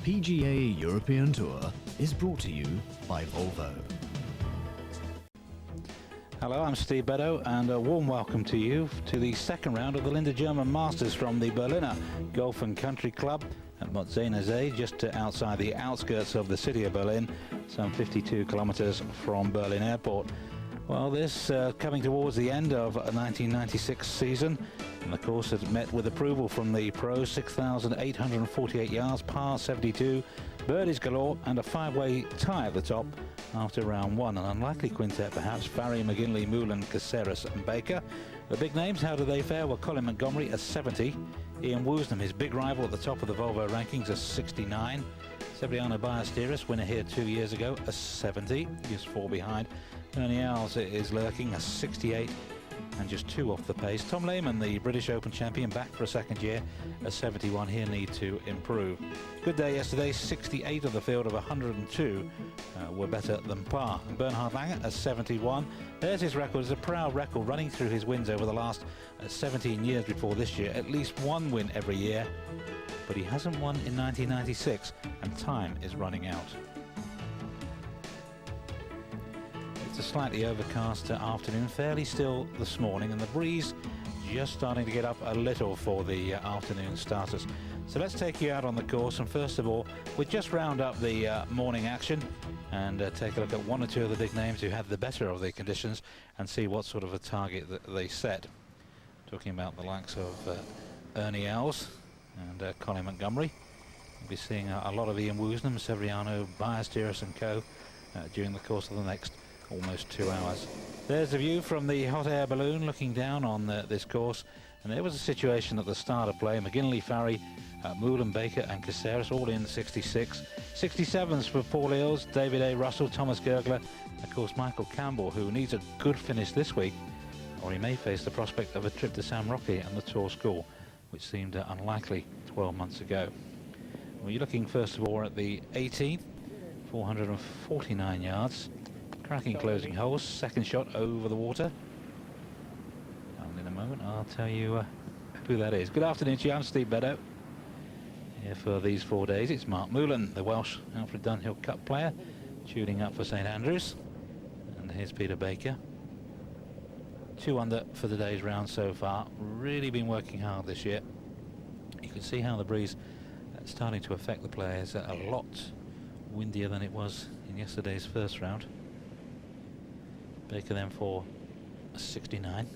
PGA European Tour is brought to you by Volvo. Hello, I'm Seve Ballesteros and a warm welcome to you to the second round of the Linde German Masters from the Berliner Golf and Country Club at Motzenasee, just outside the outskirts of the city of Berlin, some 52 kilometers from Berlin Airport. Well, this coming towards the end of a 1996 season, and the course has met with approval from the pros. 6,848 yards, par 72, birdies galore, and a five-way tie at the top after round one. An unlikely quintet perhaps: Farry, McGinley, Moulen, Caceres and Baker. The big names, how do they fare? Well, Colin Montgomery at 70, Ian Woosnam, his big rival at the top of the Volvo rankings, at 69. Seve Ballesteros, winner here 2 years ago, a 70, he's 4 behind. Ernie Els is lurking, a 68, and just 2 off the pace. Tom Lehman, the British Open champion, back for a second year, a 71. He'll need to improve. Good day yesterday. 68 of the field of 102 were better than par. And Bernhard Langer at 71. There's his record. It's a proud record, running through his wins over the last 17 years before this year. At least one win every year, but he hasn't won in 1996, and time is running out. It's a slightly overcast afternoon, fairly still this morning, and the breeze just starting to get up a little for the afternoon starters. So let's take you out on the course, and first of all, we'll just round up the morning action and take a look at one or two of the big names who had the better of the conditions and see what sort of a target that they set. Talking about the likes of Ernie Els and Colin Montgomery. We'll be seeing a lot of Ian Woosnam, Seve Ballesteros and co. During the course of the next almost 2 hours. There's a view from the hot air balloon looking down on this course, and there was a situation at the start of play. McGinley, Farry, Moulen, Baker and Caceres all in 66. 67s for Paul Eales, David A. Russell, Thomas Gergler, and of course Michael Campbell, who needs a good finish this week, or he may face the prospect of a trip to San Roque and the Tour School, which seemed unlikely 12 months ago. We're looking first of all at the 18th, 449 yards. Cracking closing holes, second shot over the water. And in a moment I'll tell you who that is. Good afternoon to you, I'm Seve Ballesteros. Here for these 4 days it's Mark Moulen, the Welsh Alfred Dunhill Cup player, tuning up for St Andrews. And here's Peter Baker. 2 under for the day's round so far. Really been working hard this year. You can see how the breeze is starting to affect the players. A lot windier than it was in yesterday's first round. Baker then for a 69.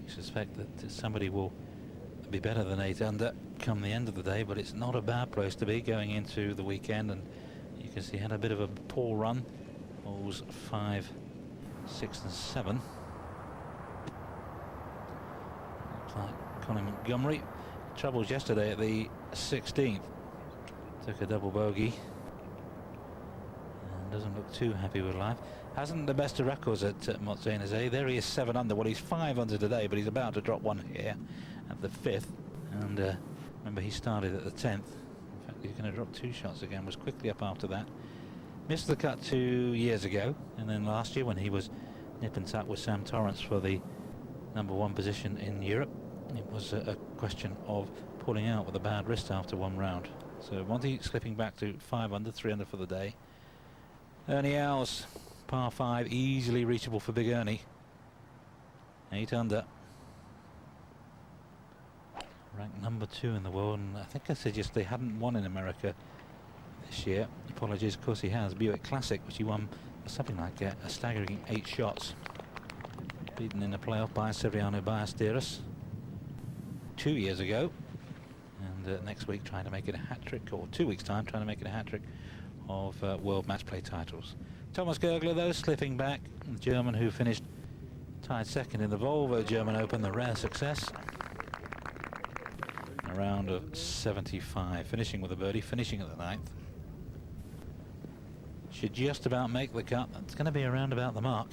You suspect that somebody will be better than 8 under come the end of the day, but it's not a bad place to be going into the weekend, and you can see he had a bit of a poor run. Holes 5, 6 and 7. Like Colin Montgomery, troubles yesterday at the 16th, took a double bogey and doesn't look too happy with life. Hasn't the best of records at Motzenasee. There he is, 7 under. Well, he's 5 under today, but he's about to drop one here at the 5th, and remember he started at the 10th. In fact, he's going to drop 2 shots again. Was quickly up after that. Missed the cut 2 years ago, and then last year when he was nip and tuck with Sam Torrance for the #1 position in Europe, it was a question of pulling out with a bad wrist after 1 round. So Monty slipping back to 5 under, 3 under for the day. Ernie Els, par 5, easily reachable for Big Ernie. 8 under. Ranked #2 in the world, and I think I said yes, they hadn't won in America this year. Apologies, of course he has. Buick Classic, which he won something like a staggering 8 shots. Beaten in the playoff by Seve Ballesteros 2 years ago, and next week trying to make it a hat-trick, or 2 weeks time trying to make it a hat-trick of world match play titles. Thomas Gergler though slipping back, the German who finished tied second in the Volvo German Open, the rare success. A round of 75, finishing with a birdie, finishing at the 9th. Should just about make the cut. That's going to be around about the mark.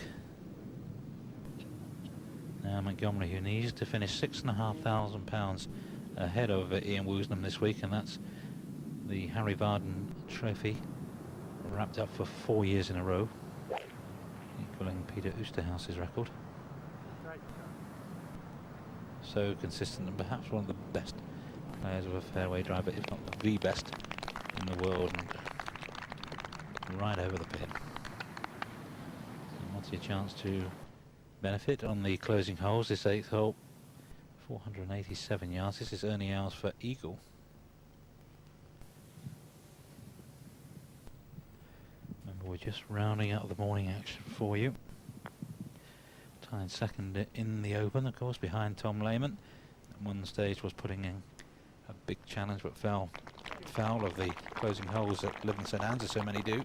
Now Montgomery, who needs to finish £6,500 ahead of Ian Woosnam this week, and that's the Harry Vardon Trophy wrapped up for 4 years in a row, equaling Peter Oosterhuis's record. So consistent, and perhaps one of the best players of a fairway driver, if not the best in the world, and right over the pin. So what's your chance to benefit on the closing holes? This 8th hole, 487 yards. This is Ernie Els for eagle. Remember, we're just rounding out the morning action for you. Tied second in the Open, of course, behind Tom Lehman. At one stage was putting in a big challenge, but fell foul of the closing holes at Liv and St Anne's, as so many do.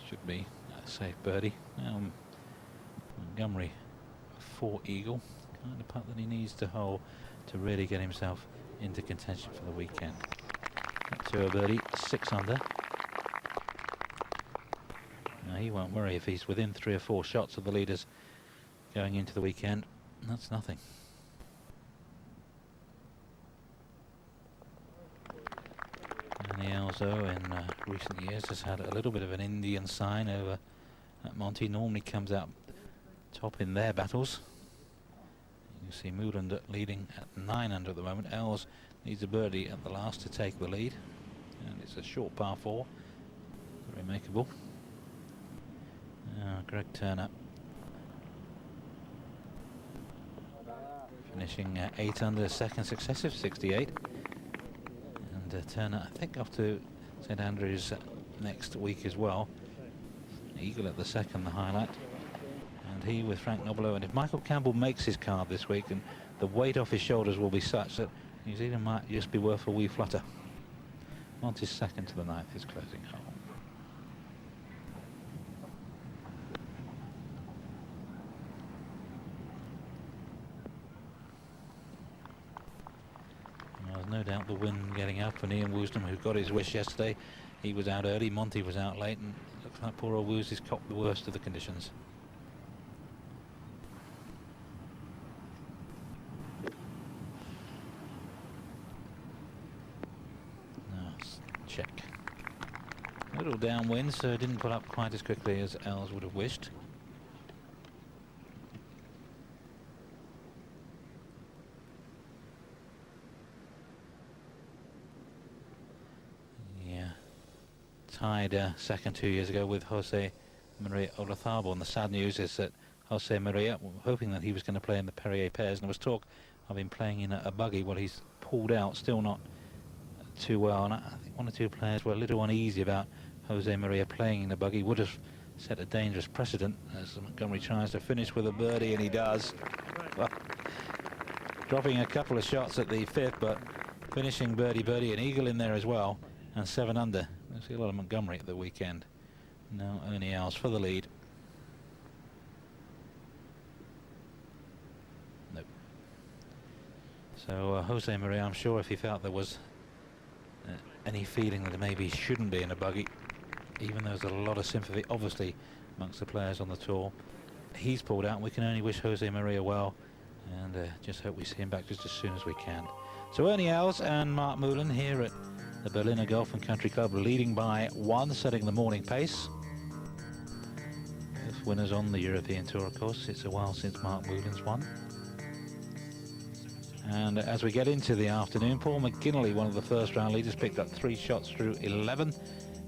Should be a safe birdie. Now Montgomery for eagle, kind of putt that he needs to hole to really get himself into contention for the weekend. Up to a birdie, 6 under. Now he won't worry if he's within 3 or 4 shots of the leaders going into the weekend. That's nothing. And though in recent years has had a little bit of an Indian sign over at Monty. Normally comes out top in their battles. You see Mooland leading at 9 under at the moment. Els needs a birdie at the last to take the lead, and it's a short par 4. Very makeable. Greg Turner finishing 8 under, second successive, 68. And Turner, I think, off to St Andrews next week as well. Eagle at the second, the highlight. And he with Frank Nobilo. And if Michael Campbell makes his card this week, and the weight off his shoulders will be such that New Zealand might just be worth a wee flutter. Monty's second to the 9th, his closing hole. No doubt the wind getting up, and Ian Woosnam, who got his wish yesterday, he was out early. Monty was out late, and looks like poor old Woos has copped the worst of the conditions. Now, check. A little downwind, so it didn't pull up quite as quickly as Els would have wished. Tied second 2 years ago with Jose Maria Olazabal, and the sad news is that Jose Maria, hoping that he was going to play in the Perrier pairs, and there was talk of him playing in a buggy. Well, he's pulled out, still not too well, and I think 1 or 2 players were a little uneasy about Jose Maria playing in a buggy. Would have set a dangerous precedent as Montgomery tries to finish with a birdie, and he does. Well, dropping a couple of shots at the 5th, but finishing birdie, an eagle in there as well, and 7 under. We'll see a lot of Montgomery at the weekend. Now Ernie Els for the lead. Nope. So Jose Maria, I'm sure if he felt there was any feeling that maybe he shouldn't be in a buggy, even though there's a lot of sympathy obviously amongst the players on the tour, he's pulled out. We can only wish Jose Maria well, and just hope we see him back just as soon as we can. So Ernie Els and Mark Moulin here at the Berliner Golf and Country Club, leading by 1, setting the morning pace. Both winners on the European Tour, of course. It's a while since Mark Moulin's won. And as we get into the afternoon, Paul McGinley, one of the first round leaders, picked up 3 shots through 11.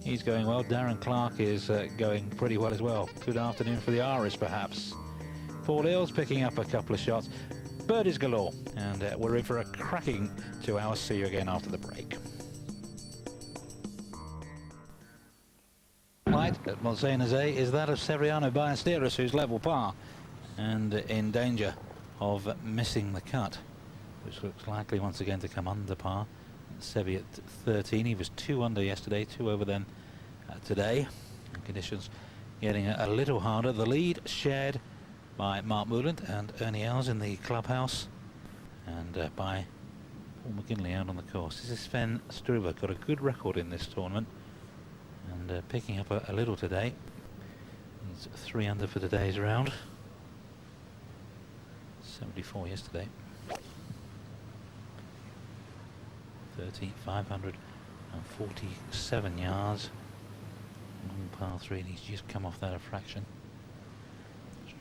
He's going well. Darren Clark is going pretty well as well. Good afternoon for the Irish, perhaps. Paul Eales picking up a couple of shots. Birdies galore. And we're in for a cracking 2 hours. See you again after the break. Light at Mont Saint-Nazaire is that of Seve Ballesteros, who's level par and in danger of missing the cut, which looks likely once again to come under par. Seve at 13, he was 2 under yesterday, 2 over then today. Conditions getting a little harder. The lead shared by Mark Moulin and Ernie Els in the clubhouse, and by Paul McGinley out on the course. This is Sven Struve, got a good record in this tournament, and picking up a little today. He's 3 under for today's round. 74 yesterday. 500 and 47 yards. Long par 3, and he's just come off that a fraction.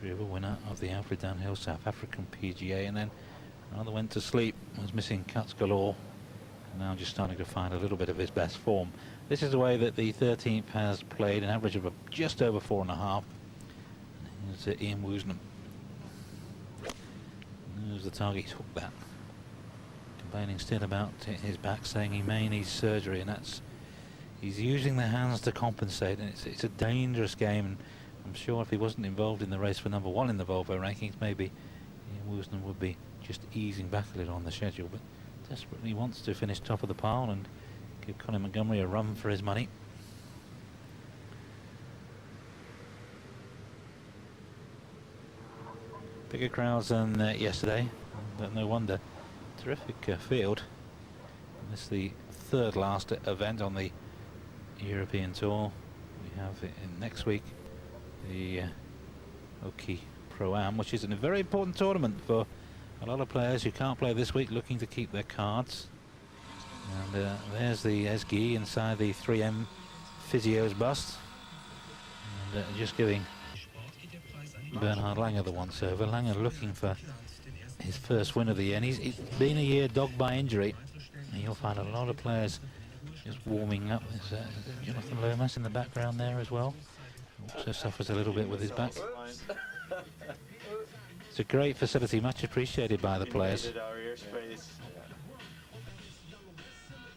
River, winner of the Alfred Downhill South African PGA, and then another went to sleep, was missing cuts galore, and now just starting to find a little bit of his best form. This is the way that the 13th has played, an average of just over 4.5. Here's Ian Woosnam. There's the target, he took that. Complaining still about his back, saying he may need surgery, and that's, he's using the hands to compensate, and it's a dangerous game. And I'm sure if he wasn't involved in the race for #1 in the Volvo rankings, maybe Ian Woosnam would be just easing back a little on the schedule, but desperately wants to finish top of the pile and give Colin Montgomery a run for his money. Bigger crowds than yesterday, but no wonder. Terrific field. And this is the third last event on the European Tour. We have it in next week, the Oki Pro-Am, which is a very important tournament for a lot of players who can't play this week, looking to keep their cards. And there's the SG inside the 3M Physio's bust, and just giving Bernhard Langer the once over. Langer looking for his first win of the year, and he's been a year dogged by injury, and you'll find a lot of players just warming up. There's Jonathan Lomas in the background there as well, also suffers a little bit with his back. It's a great facility, much appreciated by the players.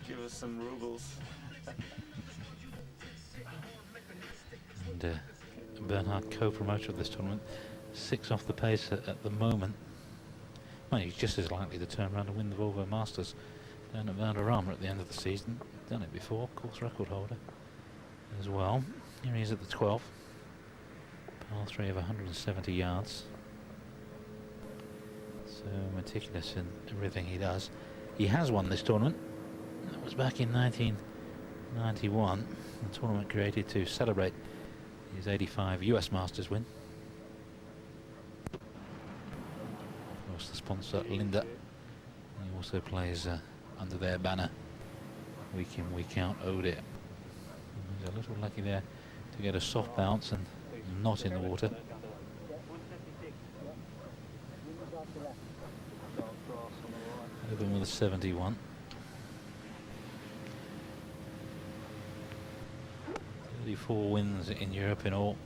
Give us some rubles. And Bernhard, co-promoter of this tournament, 6 off the pace at the moment. Well, he's just as likely to turn around and win the Volvo Masters down at Valderrama at the end of the season. Done it before, course record holder as well. Here he is at the 12th, par 3 of 170 yards. So meticulous in everything he does. He has won this tournament. That was back in 1991. The tournament created to celebrate his 85 US Masters win. Of course, the sponsor Linde. He also plays under their banner week in, week out. Owed it. He's a little lucky there to get a soft bounce and not in the water. Over with a 71. 34 wins in Europe in all.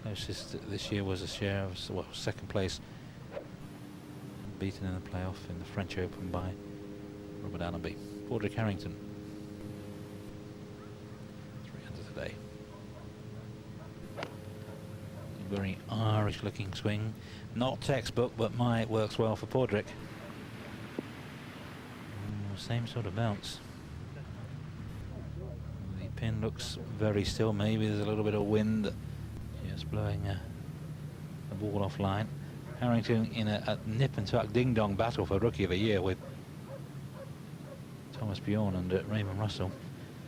Closest this year was a share of, well, second place, beaten in the playoff in the French Open by Robert Allenby. Padraig Harrington, 3 under today. Very Irish looking swing, not textbook, but it works well for Padraig. Same sort of bounce. The pin looks very still. Maybe there's a little bit of wind just blowing the ball offline. Harrington in a nip and tuck ding dong battle for Rookie of the Year with Thomas Bjorn and Raymond Russell.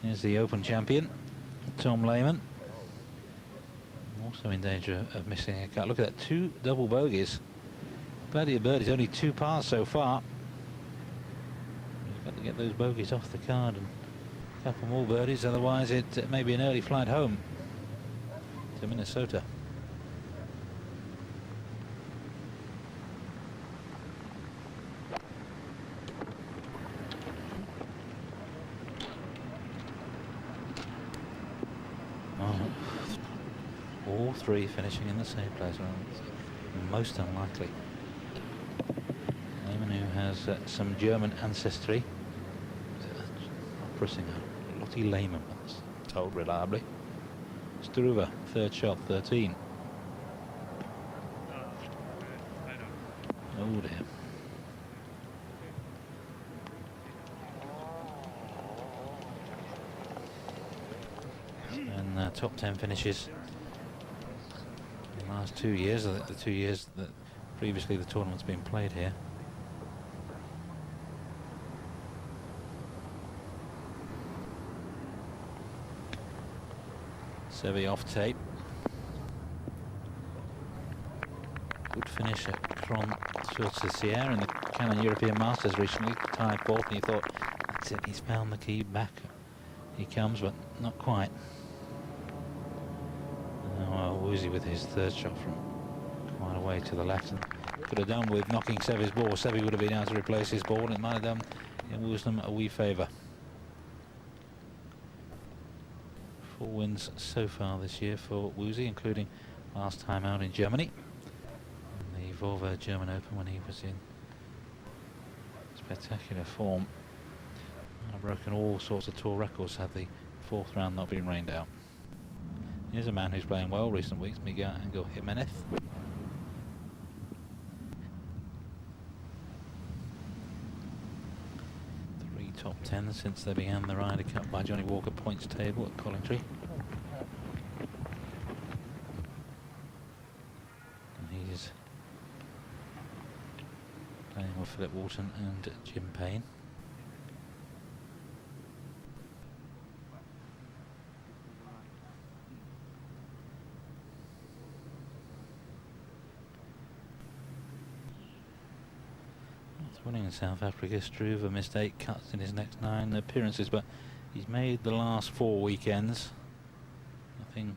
Here's the Open champion, Tom Lehman, also in danger of missing a cut. Look at that, 2 double bogeys. Plenty of birdies, only 2 pars so far. Got to get those bogeys off the card and a couple more birdies, otherwise it may be an early flight home to Minnesota. All 3 finishing in the same place. Well, most unlikely. Lehman, who has some German ancestry, pressing a Lottie Lehman, that's told reliably. Struve, 3rd shot, 13. Oh dear. And top 10 finishes in the last 2 years, the 2 years that previously the tournament's been played here. Seve off tape. Good finish at Cron-sur-Cessière in the Canon European Masters recently, tied 4th, and he thought That's it, he's found the key back. He comes, but not quite. Now Woozy with his third shot from quite a way to the left, and could have done with knocking Seve's ball. Seve would have been able to replace his ball, and it might have done Woosnam a wee favour. 4 wins so far this year for Woozy, including last time out in Germany, in the Volvo German Open, when he was in spectacular form. Broken all sorts of tour records had the 4th round not been rained out. Here's a man who's playing well recent weeks, Miguel Angel Jimenez. 3 top 10 since they began the Ryder Cup by Johnny Walker points table at Coventry. And he's playing with Philip Walton and Jim Payne. Winning in South Africa, Struve missed 8 cuts in his next 9 appearances, but he's made the last 4 weekends. Nothing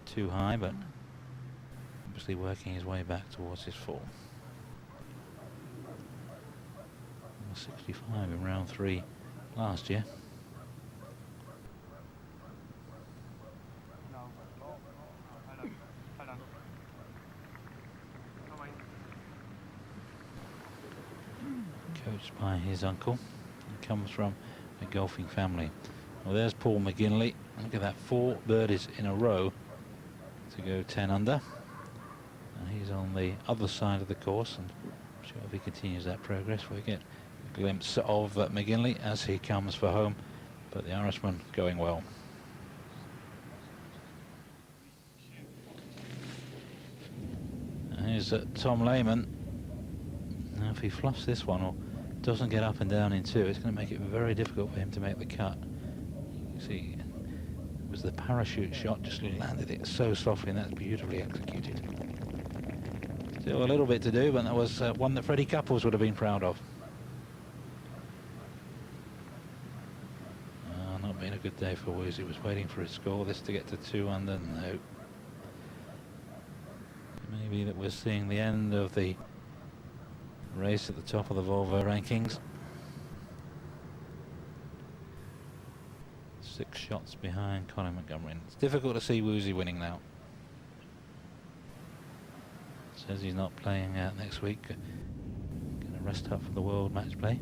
too high, but obviously working his way back towards his form. 65 in round 3 last year. Coached by his uncle. He comes from a golfing family. Well, there's Paul McGinley. Look at that, 4 birdies in a row to go 10 under. And he's on the other side of the course, and I'm sure if he continues that progress, we'll get a glimpse of McGinley as he comes for home. But the Irishman going well. And here's Tom Lehman. Now, if he fluffs this one or doesn't get up and down in 2, it's going to make it very difficult for him to make the cut. You see, it was the parachute shot, just landed it so softly, and that's beautifully executed. Still a little bit to do, but that was one that Freddie Couples would have been proud of. Not been a good day for Woozy. He was waiting for his score, this to get to 2 under. No. Maybe that we're seeing the end of the race at the top of the Volvo rankings. 6 shots behind Colin Montgomery. It's difficult to see Woozy winning now. Says he's not playing out next week. Going to rest up for the World Match Play.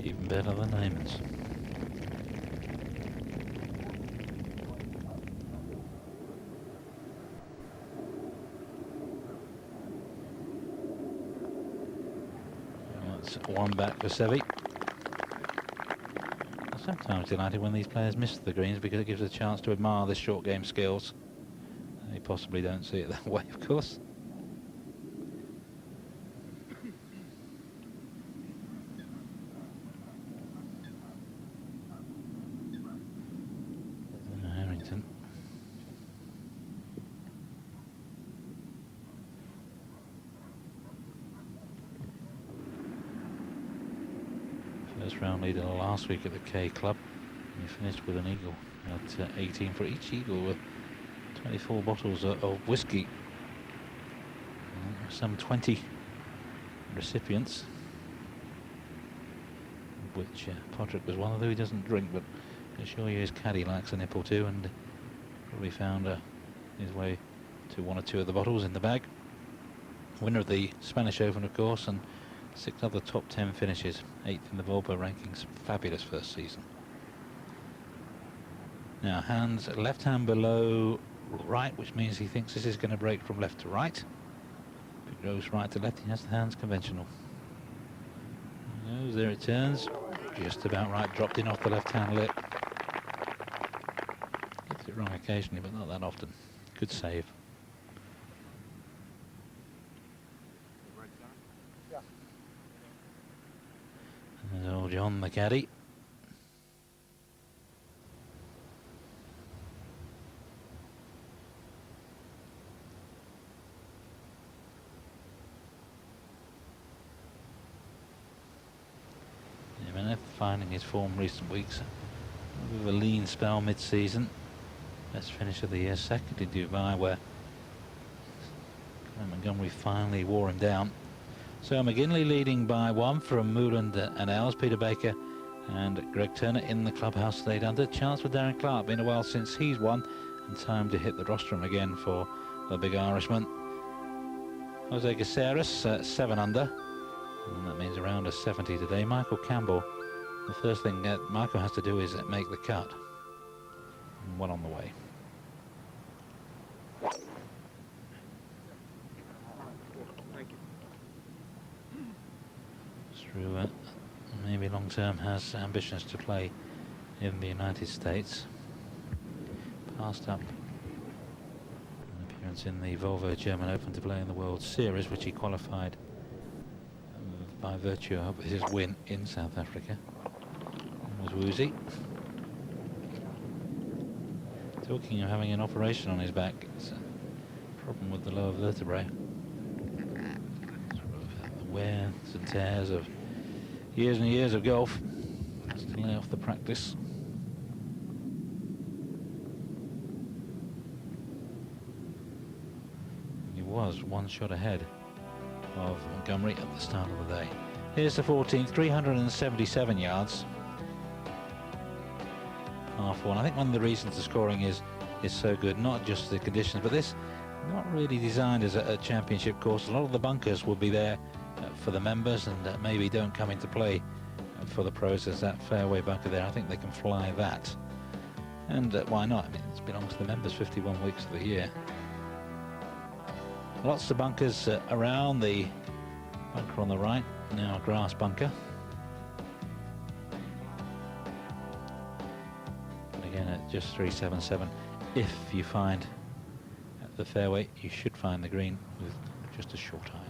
Even better than Neyman's. One back for Seve. I'm sometimes delighted when these players miss the greens, because it gives a chance to admire the short game skills. They possibly don't see it that way, of course. Harrington. First round leader last week at the K Club. He finished with an eagle at 18 for each eagle, with 24 bottles of whiskey. Some 20 recipients, which Patrick was one, although he doesn't drink, but I assure you his caddy likes a nip or two, and probably found his way to 1 or 2 of the bottles in the bag. Winner of the Spanish Open, of course, and 6 other top 10 finishes, 8th in the Volvo rankings. Fabulous first season. Now, hands, left hand below right, which means he thinks this is going to break from left to right. If it goes right to left, he has the hands conventional. There it turns. Just about right, dropped in off the left hand lip. Gets it wrong occasionally, but not that often. Good save. There's old John the caddy. Jimenez finding his form recent weeks. With a lean spell mid-season. Best finish of the year, second in Dubai, where Montgomery finally wore him down. So McGinley leading by 1 from Mouland and Els. Peter Baker and Greg Turner in the clubhouse stayed under. Chance for Darren Clark, been a while since he's won, and time to hit the rostrum again for the big Irishman. Jose Caceres 7 under, and that means around a 70 today. Michael Campbell, the first thing that Michael has to do is make the cut. And 1 on the way. Struve, maybe long term has ambitions to play in the United States. Passed up an appearance in the Volvo German Open to play in the World Series, which he qualified by virtue of his win in South Africa. It was woozy. Talking of having an operation on his back, it's a problem with the lower vertebrae. The wear and tears of years and years of golf. Has to lay off the practice. He was 1 shot ahead of Montgomery at the start of the day. Here's the 14th, 377 yards. Half 1. I think one of the reasons the scoring is so good, not just the conditions, but this not really designed as a championship course. A lot of the bunkers will be there for the members and maybe don't come into play for the pros. There's that fairway bunker there. I think they can fly that. And why not? I mean, it belongs to the members 51 weeks of the year. Lots of bunkers around the bunker on the right, now a grass bunker. But again, at just 377, if you find the fairway, you should find the green with just a short iron.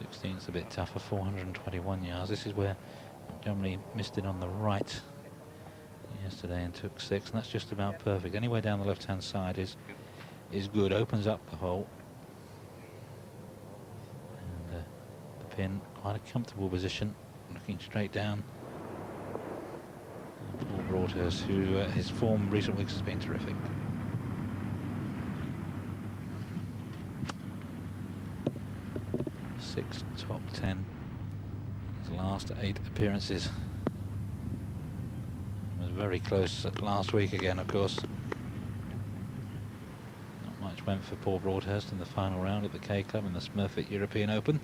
16's a bit tougher, 421 yards. This is where Montgomery missed it on the right yesterday and took 6, and that's just about perfect. Anywhere down the left-hand side is good. Opens up the hole, and the pin, quite a comfortable position, looking straight down. And Paul Broadhurst, who his form in recent weeks has been terrific. Six top 10 his last 8 appearances. Was very close last week again, of course. Not much went for Paul Broadhurst in the final round at the K Club in the Smurfit European Open.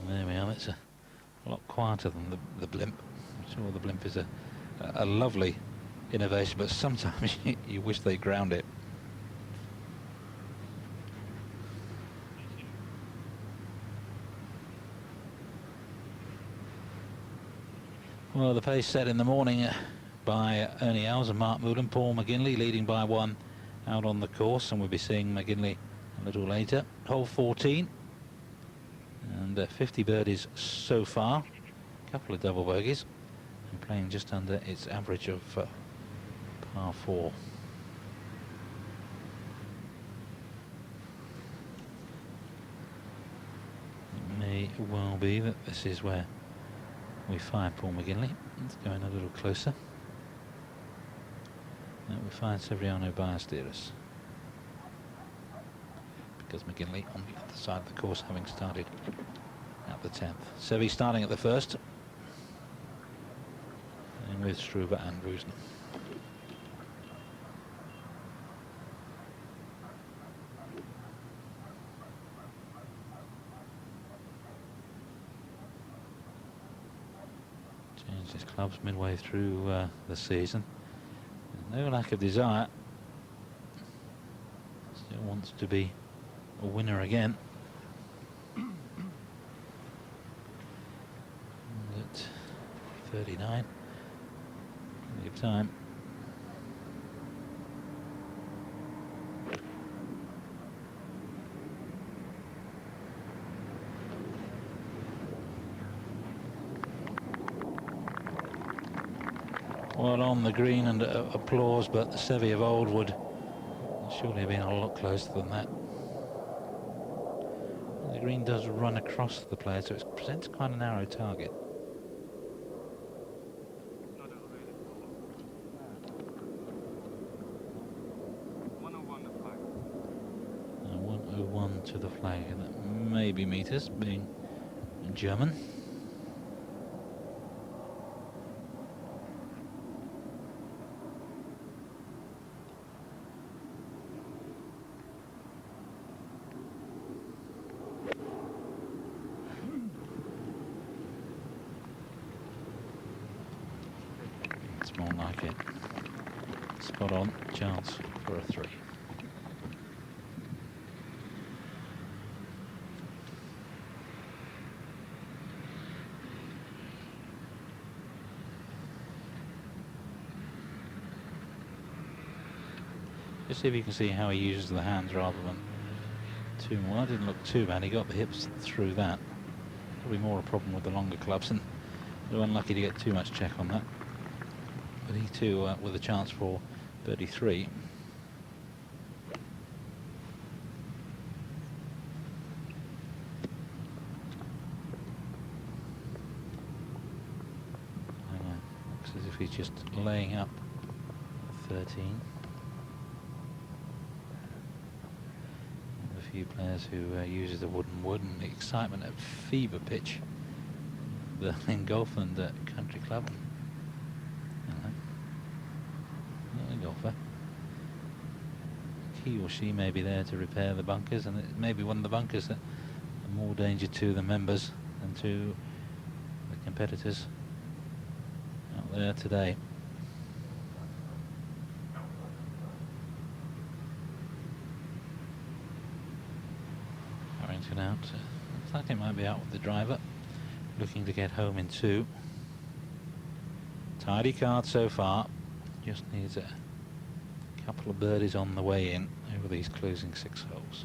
And there we are. It's a lot quieter than the blimp. I'm sure the blimp is a lovely innovation, but sometimes you wish they'd ground it. Well, the pace set in the morning by Ernie Els and Mark Mouland. Paul McGinley leading by 1 out on the course, and we'll be seeing McGinley a little later. Hole 14, and 50 birdies so far, a couple of double bogeys, and playing just under its average of par 4. It may well be that this is where we find Paul McGinley. Let's go in a little closer. And we find Seve Ballesteros, because McGinley on the other side of the course, having started at the 10th. Seve starting at the first, and with Struve and Roosner. Changed his clubs midway through the season. No lack of desire. Still wants to be a winner again. At 39, plenty of time. well on the green and applause, but the Seve of old would surely have been a lot closer than that. The green does run across the player, so it presents quite a narrow target. And 101 to the flag, and that may be meters, being German. It's more like it. Spot on, chance for a 3. Just see if you can see how he uses the hands rather than too more. That didn't look too bad. He got the hips through that. Probably more a problem with the longer clubs, and they were unlucky to get too much check on that. But he too with a chance for 33. Looks as if he's just laying up 13. A few players who uses the wooden wood and the excitement at fever pitch. The Ingolfland Country Club. A golfer. He or she may be there to repair the bunkers, and it may be one of the bunkers that are more danger to the members than to the competitors out there today. Harrington out. Looks like it might be out with the driver, looking to get home in 2. Tidy card so far. Just needs a couple of birdies on the way in over these closing 6 holes.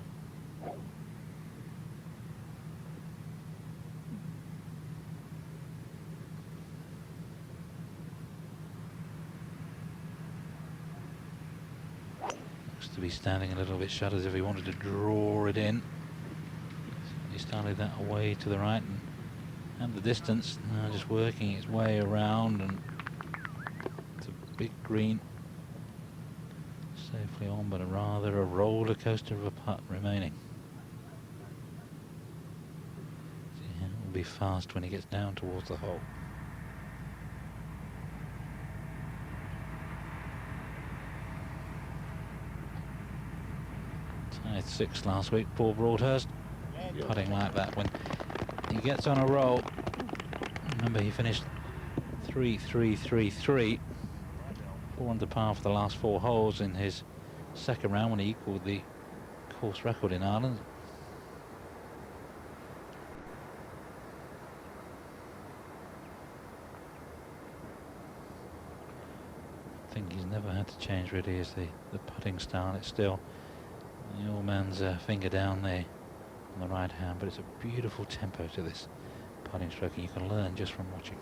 Looks to be standing a little bit shut as if he wanted to draw it in. He started that away to the right and the distance, now just working its way around, and it's a big green. Safely on, but rather a roller coaster of a putt remaining. See, it will be fast when he gets down towards the hole. Tied 6 last week, Paul Broadhurst. Putting like that when he gets on a roll. Remember, he finished 3-3-3-3. 4 under par for the last 4 holes in his second round when he equalled the course record in Ireland. I think he's never had to change really is the putting style. It's still the old man's finger down there on the right hand, but it's a beautiful tempo to this putting stroke, and you can learn just from watching.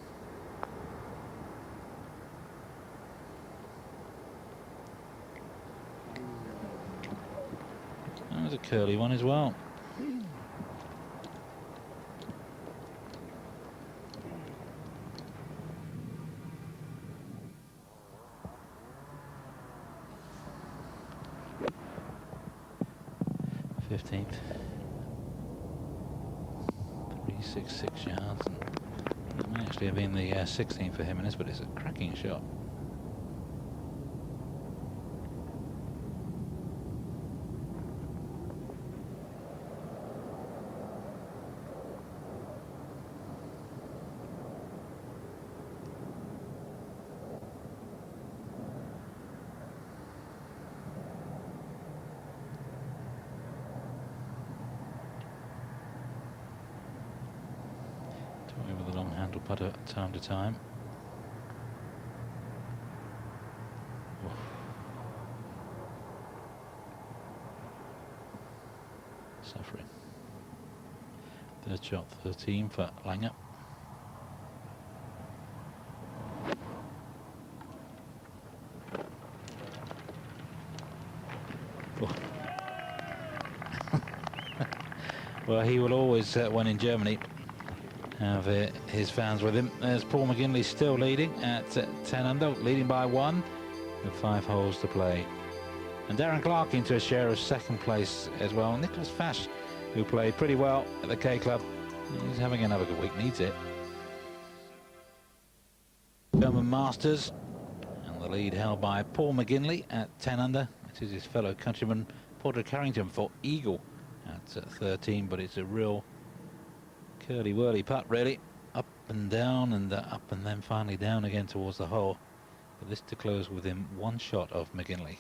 That was a curly one as well. '15th. 366 yards, and it may actually have been the 16th for him in this, but it's a cracking shot. With a long handle putter time to time. Oof. Suffering. Third shot 13 for Langer. Well, he will always, when in Germany, have his fans with him. There's Paul McGinley still leading at 10 under, leading by 1 with 5 holes to play. And Darren Clark into a share of second place as well. Nicholas Fash, who played pretty well at the K Club, he's having another good week, needs it. German Masters, and the lead held by Paul McGinley at 10 under. It is his fellow countryman Porter Carrington for eagle at 13, but it's a real curly-whirly putt, really. Up and down and up and then finally down again towards the hole. But this to close within 1 shot of McGinley.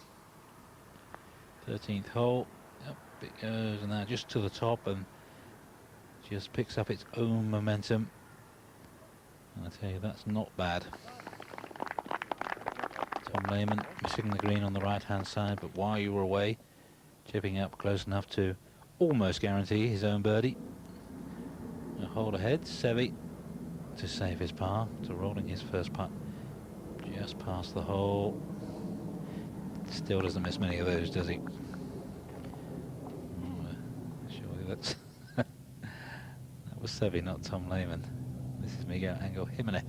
13th hole, up it goes, and now just to the top and just picks up its own momentum. And I tell you, that's not bad. Tom Lehman missing the green on the right-hand side, but while you were away, chipping up close enough to almost guarantee his own birdie. A hole ahead, Seve to save his par, to rolling his first putt just past the hole. Still doesn't miss many of those, does he? Surely that's that was Seve, not Tom Lehman. This is Miguel Angel Jimenez.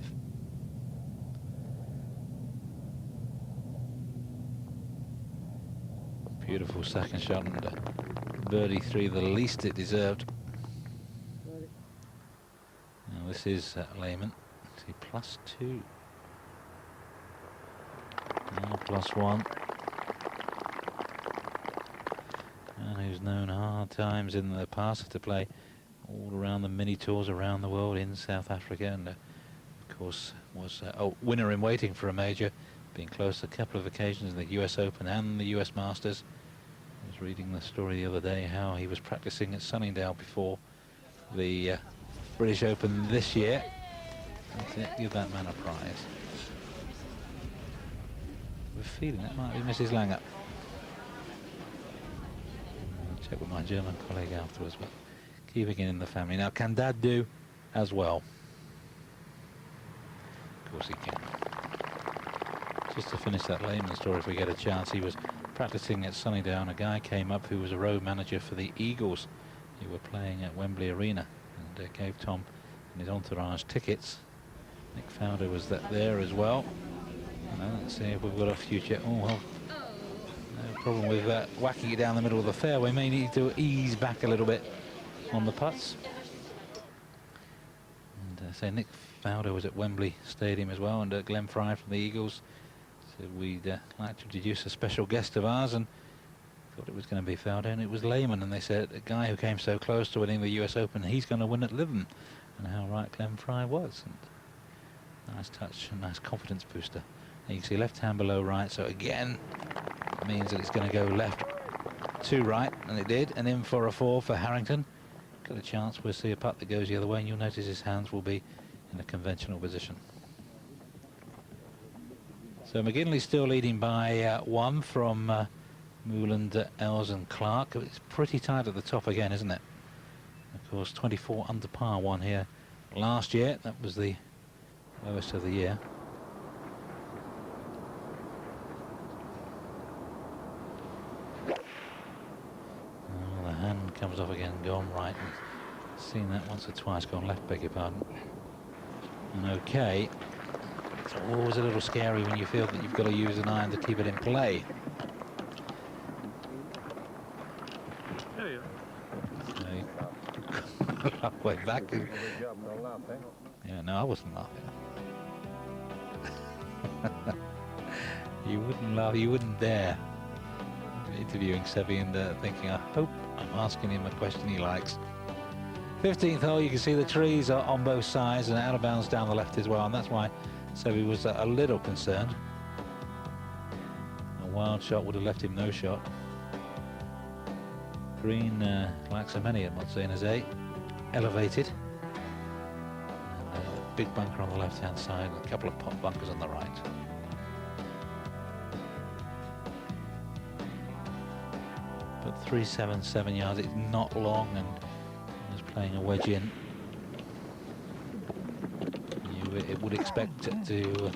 Beautiful second shot and birdie 3, the least it deserved. Now this is Lehman. See, +2. Now +1. And who's known hard times in the past to play all around the mini tours around the world in South Africa, and of course was a winner in waiting for a major, being close a couple of occasions in the US Open and the US Masters. I was reading the story the other day how he was practicing at Sunningdale before the British Open this year. Give that man a prize. We're feeling that might be Mrs. Langer. I'll check with my German colleague afterwards, but keeping it in the family. Now, can Dad do as well? Of course he can. Just to finish that Lehman story, if we get a chance, he was practicing at Sunningdale, and a guy came up who was a road manager for the Eagles, who were playing at Wembley Arena, and gave Tom and his entourage tickets. Nick Fowler was there as well. Let's see if we've got a future. Oh, well, no problem with whacking it down the middle of the fairway. May need to ease back a little bit on the putts. And say Nick Fowler was at Wembley Stadium as well, and Glenn Fry from the Eagles. So we'd like to introduce a special guest of ours, and thought it was going to be Fowler, and it was Lehman. And they said a guy who came so close to winning the US Open, he's going to win at Lytham. And how right Glenn Fry was. And nice touch, a nice confidence booster. And you can see left hand below right, so again it means that it's going to go left to right, and it did, and in for a 4 for Harrington. Got a chance. We'll see a putt that goes the other way, and you'll notice his hands will be in a conventional position. So McGinley still leading by 1 from Mouland, Els and Clark. It's pretty tight at the top again, isn't it? Of course, 24 under par 1 here last year. That was the lowest of the year. Oh, the hand comes off again, gone right. And seen that once or twice, gone left, beg your pardon. And okay. It's always a little scary when you feel that you've got to use an iron to keep it in play. Way back. Yeah, no, I wasn't laughing. You wouldn't laugh, you wouldn't dare. Interviewing Seve and thinking, I hope I'm asking him a question he likes. 15th hole, you can see the trees are on both sides and out of bounds down the left as well, and that's why Seve was a little concerned. A wild shot would have left him no shot. Green, like so many at Montserrat, elevated. And a big bunker on the left-hand side, a couple of pot bunkers on the right. But 377 yards, it's not long, and was playing a wedge in. You would expect it to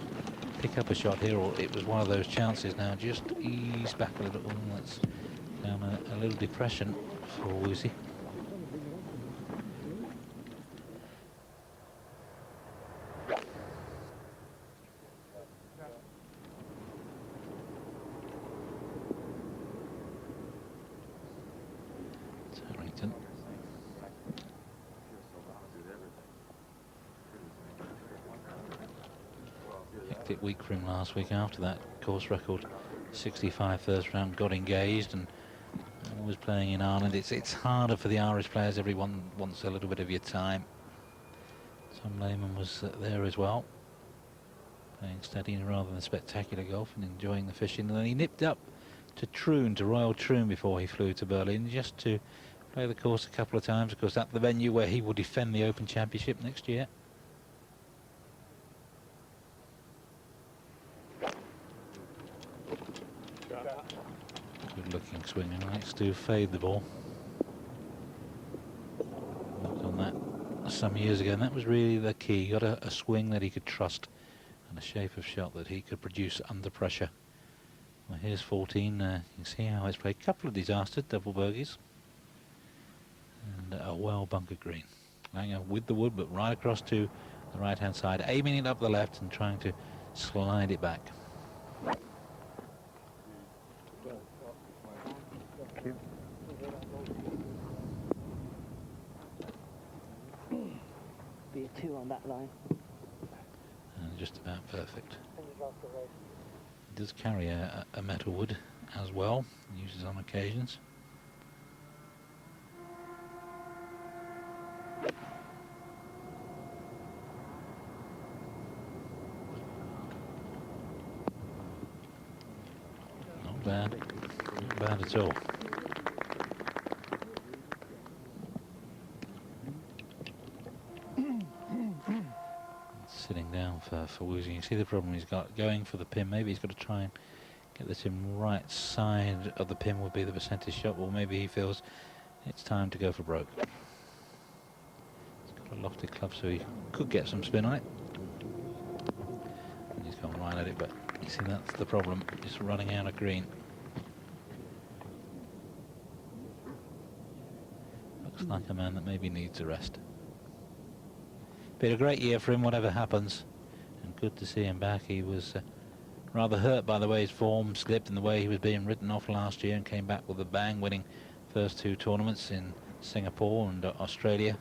pick up a shot here, or it was one of those chances now. Just ease back a little. That's down a little depression for Woozy. hectic week for him last week after that course record 65 first round, got engaged and was playing in Ireland. It's harder for the Irish players. Everyone wants a little bit of your time. Tom Lehman was there as well, playing steady rather than spectacular golf and enjoying the fishing. And then he nipped up to Troon, to Royal Troon, before he flew to Berlin just to play the course a couple of times. Of course, that's the venue where he will defend the Open Championship next year. Good looking swing, and likes to fade the ball. Worked on that some years ago, and that was really the key. He got a swing that he could trust and a shape of shot that he could produce under pressure. Well, here's 14. You can see how it's played. Couple of disastered double bogeys and a well bunkered green. Langer with the wood, but right across to the right hand side, aiming it up the left and trying to slide it back. Be a 2 on that line. And just about perfect. He does carry a metal wood as well, uses on occasions. Not bad, not bad at all. Sitting down for Woozy. You see the problem he's got going for the pin. Maybe he's got to try and get this in right side of the pin would be the percentage shot, or maybe he feels it's time to go for broke. He's got a lofted club, so he could get some spin on it. And he's gone right at it, but you see that's the problem, just running out of green. Looks like a man that maybe needs a rest. Been a great year for him, whatever happens, and good to see him back. He was rather hurt by the way his form slipped and the way he was being written off last year, and came back with a bang, winning first 2 tournaments in Singapore and Australia.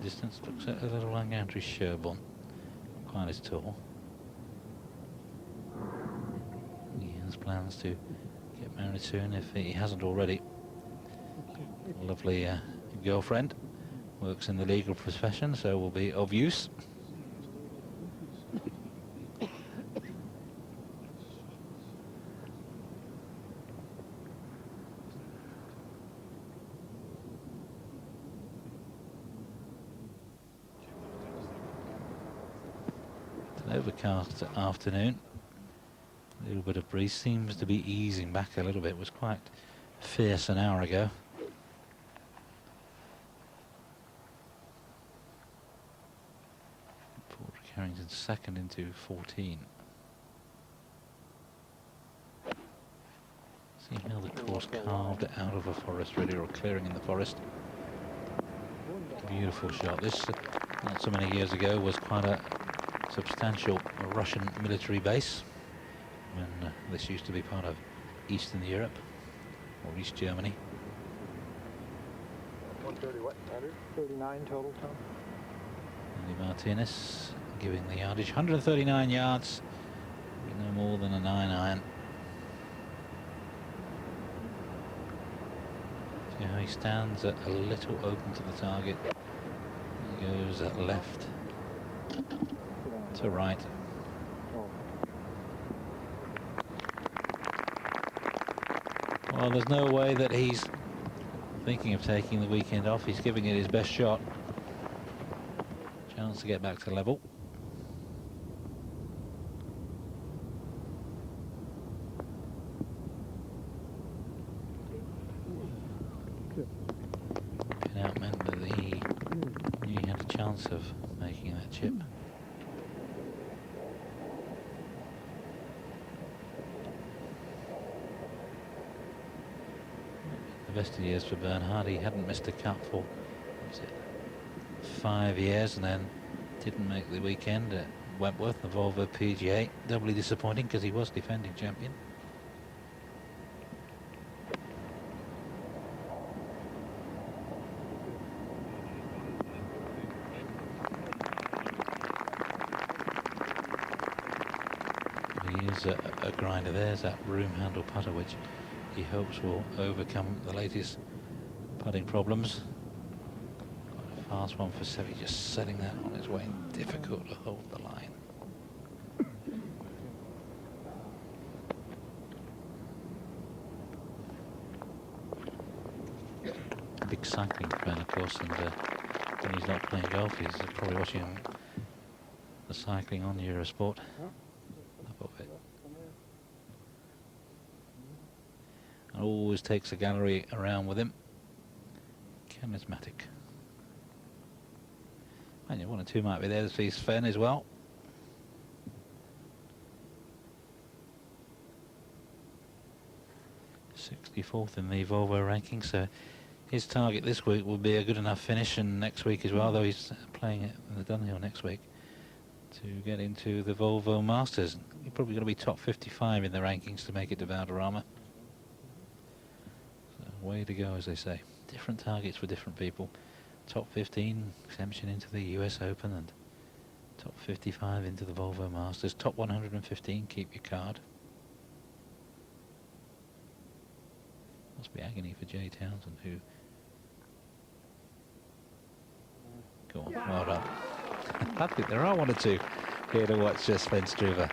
Distance looks a little like Andrew Sherborne, quite as tall. He has plans to get married soon if he hasn't already. A lovely girlfriend, works in the legal profession, so will be of use. Overcast afternoon, a little bit of breeze, seems to be easing back a little bit. It was quite fierce an hour ago. Padraig Harrington second into 14. See how the course carved out of a forest really, or a clearing in the forest. Beautiful shot. This not so many years ago was quite a substantial Russian military base when this used to be part of Eastern Europe or East Germany. 130 what, 39 total, Tom? Andy Martinez giving the yardage, 139 yards, no more than a 9-iron. See how he stands a little open to the target. He goes left to right. Well, there's no way that he's thinking of taking the weekend off. He's giving it his best shot. Chance to get back to level. Pin out meant that he knew he had a chance of making that chip. the best of years for Bernhard. He hadn't missed a cut for, what was it, 5 years, and then didn't make the weekend at Wentworth, the Volvo PGA. Doubly disappointing because he was defending champion. He is a grinder. There's that broom handle putter which he hopes will overcome the latest putting problems. Quite a fast one for Seve, just setting that on his way. Difficult to hold the line. A big cycling fan, of course, and when he's not playing golf, he's probably watching the cycling on Eurosport. Above it. And always takes a gallery around with him. Charismatic. And 1 or 2 might be there to see Sven as well. '64th in the Volvo ranking, so his target this week will be a good enough finish, and next week as well, though he's playing it in the Dunhill next week, to get into the Volvo Masters. You're probably going to be top 55 in the rankings to make it to Valderrama. So way to go, as they say. Different targets for different people. Top 15 exemption into the US Open, and top 55 into the Volvo Masters. Top 115, keep your card. Must be agony for Jay Townsend, who... Go on, well done. I think there are 1 or 2 here to watch Sven Struve.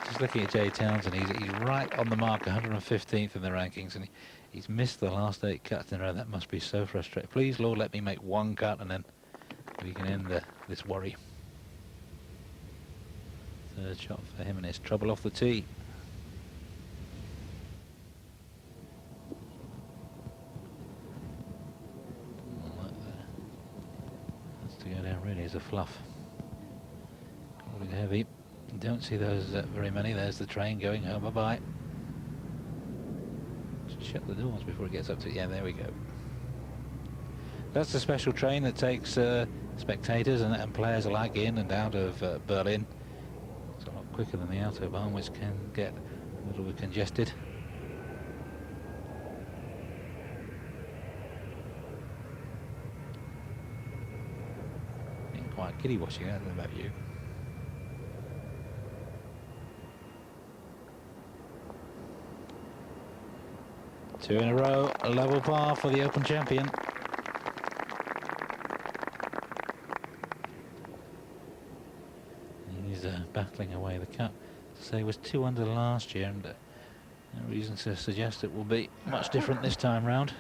Just looking at Jay Townsend, he's right on the mark, 115th in the rankings, and he's missed the last 8 cuts in a row. That must be so frustrating. Please, Lord, let me make 1 cut, and then we can end this worry. Third shot for him, and it's trouble off the tee. Really is a fluff. Calling heavy. Don't see those very many. There's the train going home. Bye-bye. Shut the doors before it gets up to... Yeah, there we go. That's the special train that takes spectators and players alike in and out of Berlin. It's a lot quicker than the Autobahn, which can get a little bit congested. Quite giddy watching it, I don't know about you. Two in a row, a level par for the Open champion. He's battling away the cut. So he was 2 under last year, and no reason to suggest it will be much different this time round.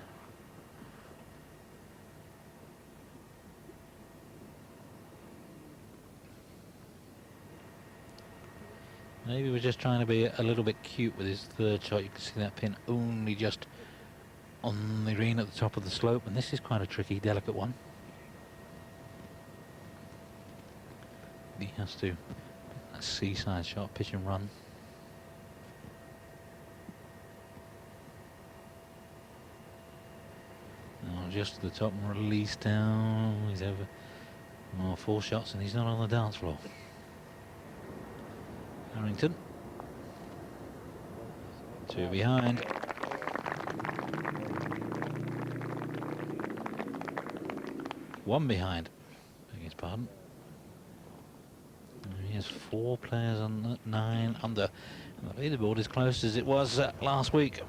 Maybe we're just trying to be a little bit cute with his third shot. You can see that pin only just on the green at the top of the slope, and this is quite a tricky, delicate one. He has to a seaside shot, pitch and run. Now just to the top and release down. He's over 4 shots and he's not on the dance floor. Harrington. 2 behind. One behind. Beg his pardon. And he has 4 players on 9 under. And the leaderboard is close as it was last week.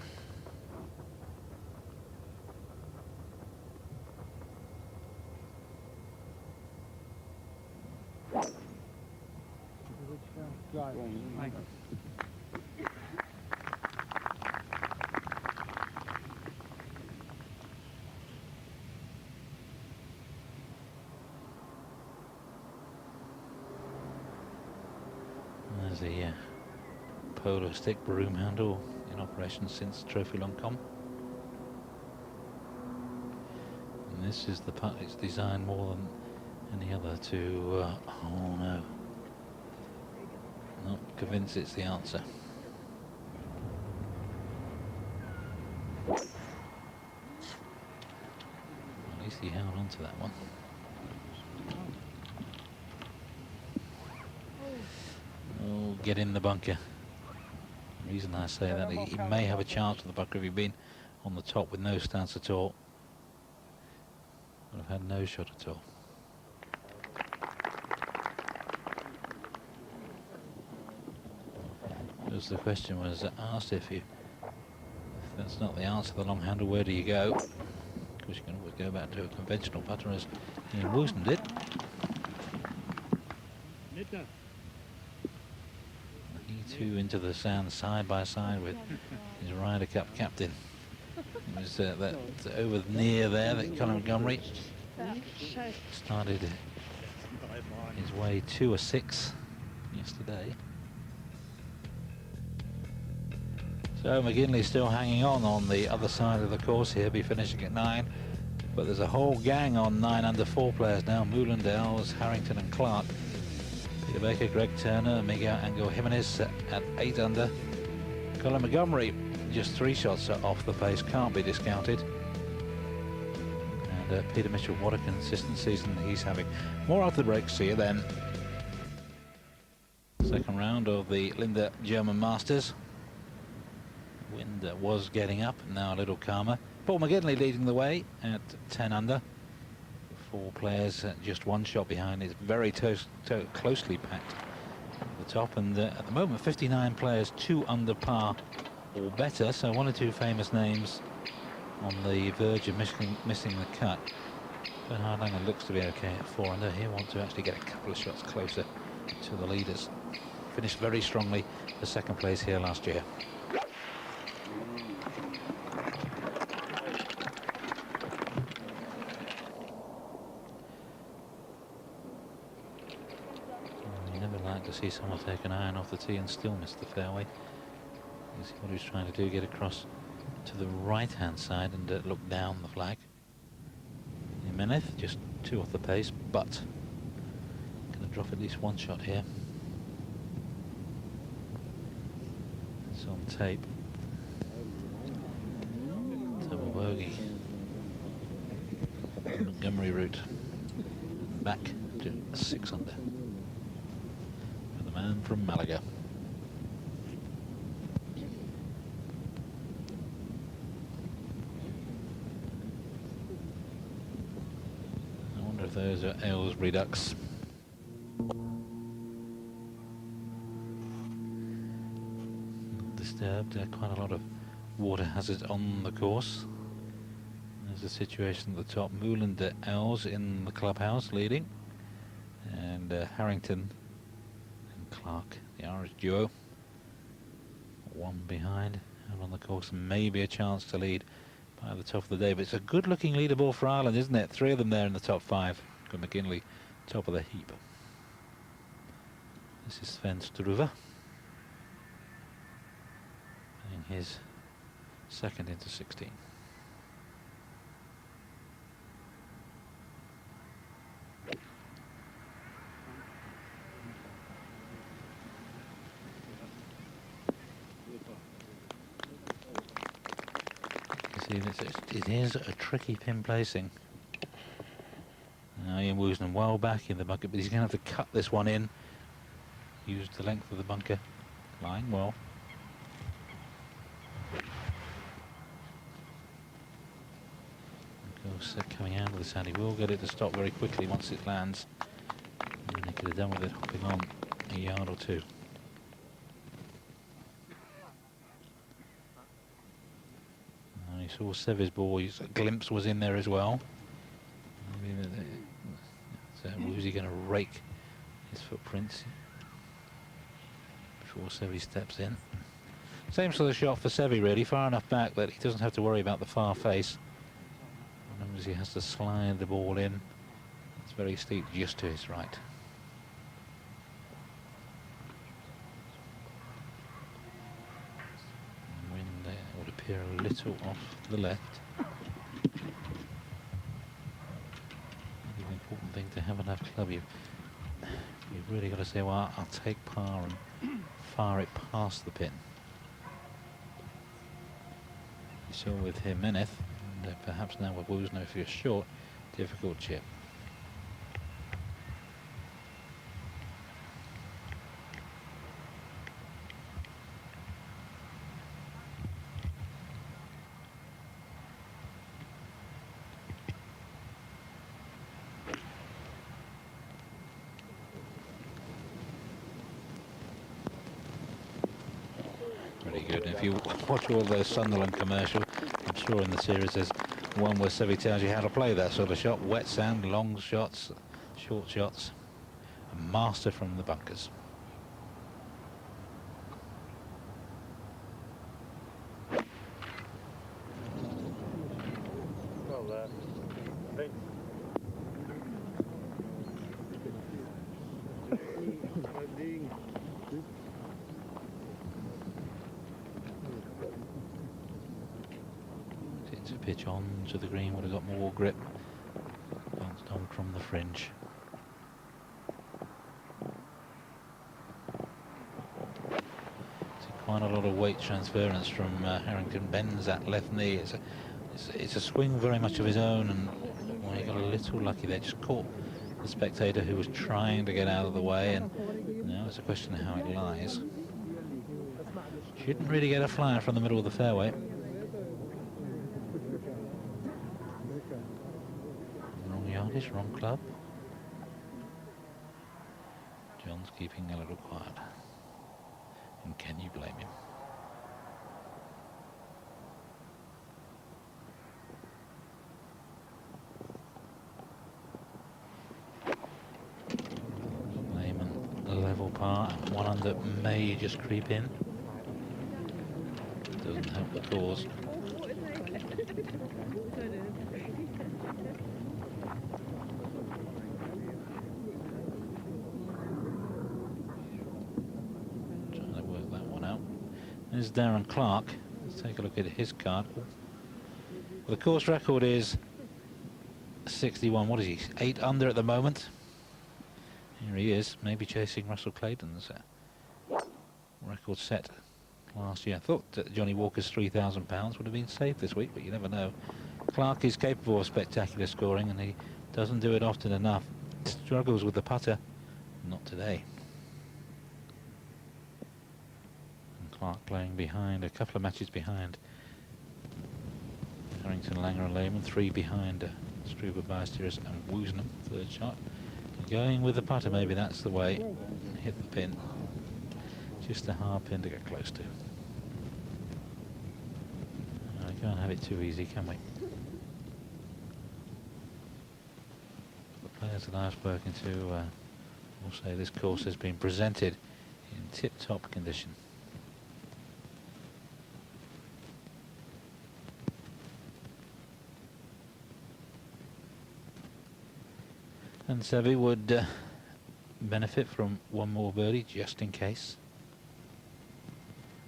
There's the polo stick broom handle in operation since Trophy Longcombe. And this is the putt. It's designed more than any other to oh no, not convinced it's the answer. he held on to that one. Oh, get in the bunker. The reason I say that, he may have a chance with the bunker if he'd been on the top with no stance at all. Would have had no shot at all. Because the question was asked, if that's not the answer, the long handle, where do you go? Of course, you can always go back to a conventional putter, as Ian Woosnam did. He too into the sand side by side with his Ryder Cup captain. It was that over near there that Colin Montgomery started his way to a 6 yesterday. So McGinley still hanging on the other side of the course here, be finishing at 9. But there's a whole gang on 9 under 4 players now. Mouland, Els, Harrington and Clark. Peter Baker, Greg Turner, Miguel Angel Jimenez at 8 under. Colin Montgomery just 3 shots off the pace, can't be discounted. And Peter Mitchell, what a consistent season he's having. More after the break, see you then. Second round of the Linde German Masters. Wind was getting up, now a little calmer. Paul McGinley leading the way at 10 under. 4 players just 1 shot behind. It's very closely packed at the top, and at the moment 59 players 2 under par or better, so 1 or 2 famous names on the verge of missing the cut. Bernhard Langer looks to be okay at 4 under. He wants to actually get a couple of shots closer to the leaders. Finished very strongly for 2nd place here last year. To see someone take an iron off the tee and still miss the fairway. You see what he's trying to do, get across to the right hand side and look down the flag. Jimenez just 2 off the pace, but going to drop at least 1 shot here. It's on tape. Double bogey. Montgomery route back to 6 under. Man from Malaga. I wonder if those are Aylesbury ducks. Disturbed, quite a lot of water hazard on the course. There's a situation at the top. Mouland, Els in the clubhouse leading, and Harrington Clark, the Irish duo, 1 behind, out on the course, and maybe a chance to lead by the top of the day. But it's a good-looking leaderboard for Ireland, isn't it? 3 of them there in the top 5. Got McGinley top of the heap. This is Sven Struve, playing his 2nd into 16. It is a tricky pin placing. Now Ian Woosnam well back in the bunker, but he's going to have to cut this one in. Use the length of the bunker. Lying well. Of course, coming out of the sand, he will get it to stop very quickly once it lands. And he could have done with it hopping on a yard or 2. Saw Seve's ball, a glimpse was in there as well. So Woozy going to rake his footprints before Seve steps in. Same sort of shot for Seve, really, far enough back that he doesn't have to worry about the far face. As long as he has to slide the ball in, it's very steep just to his right. A little off the left. The important thing to have enough club. You've really got to say, well, I'll take par and fire it past the pin. You saw with Jimenez, and perhaps now with Woosnam, if you're short, difficult chip. Pretty good. And if you watch all those Sunderland commercials, I'm sure in the series there's one where Seve tells you how to play that sort of shot. Wet sand, long shots, short shots. A master from the bunkers. To pitch on to the green would have got more grip. Bounced on from the fringe. Quite a lot of weight transference from Harrington. Bends that left knee. It's a swing very much of his own, and well, he got a little lucky there. Just caught the spectator who was trying to get out of the way, and now it's a question of how it lies. Shouldn't really get a flyer from the middle of the fairway. Wrong yardage, wrong club. John's keeping a little quiet. And can you blame him? Lehman level par, and 1 under may just creep in. Doesn't help the cause. There's Darren Clark. Let's take a look at his card. Well, the course record is 61. What is he? 8 under at the moment. Here he is, maybe chasing Russell Clayton's record set last year. I thought that Johnny Walker's £3,000 would have been safe this week, but you never know. Clark is capable of spectacular scoring, and he doesn't do it often enough. Struggles with the putter. Not today. Clark playing behind, a couple of matches behind Harrington, Langer and Lehman, 3 behind Seve Ballesteros and Woosnam, 3rd shot. Going with the putter, maybe that's the way. Hit the pin. Just a hard pin to get close to. I can't have it too easy, can we? The players that I've spoken to will say this course has been presented in tip-top condition. And Seve would benefit from 1 more birdie just in case.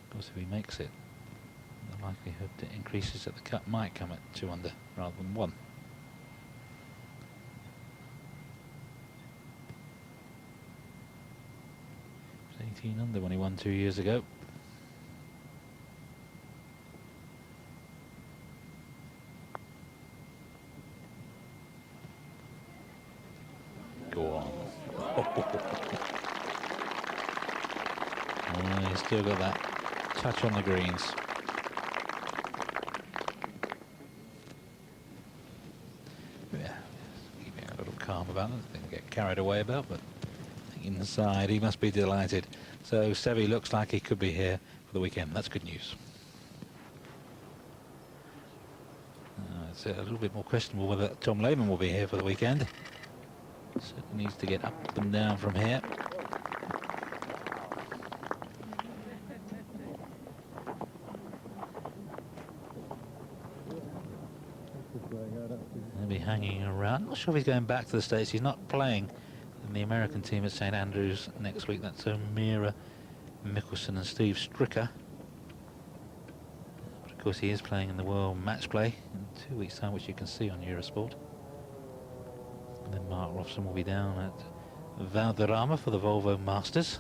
Of course, if he makes it, the likelihood that increases that the cut might come at 2 under rather than 1. It was 18 under when he won 2 years ago. Go on. Oh, he's still got that touch on the greens. Yeah, keeping a little calm about it. Didn't get carried away about, but inside he must be delighted. So Seve looks like he could be here for the weekend. That's good news. It's a little bit more questionable whether Tom Lehman will be here for the weekend. Certainly needs to get up and down from here. He'll be hanging around. Not sure if he's going back to the States. He's not playing in the American team at St Andrews next week. That's O'Meara, Mickelson and Steve Stricker. But of course he is playing in the World Match Play in 2 weeks' time, which you can see on Eurosport. And then Mark Robson will be down at Valderrama for the Volvo Masters.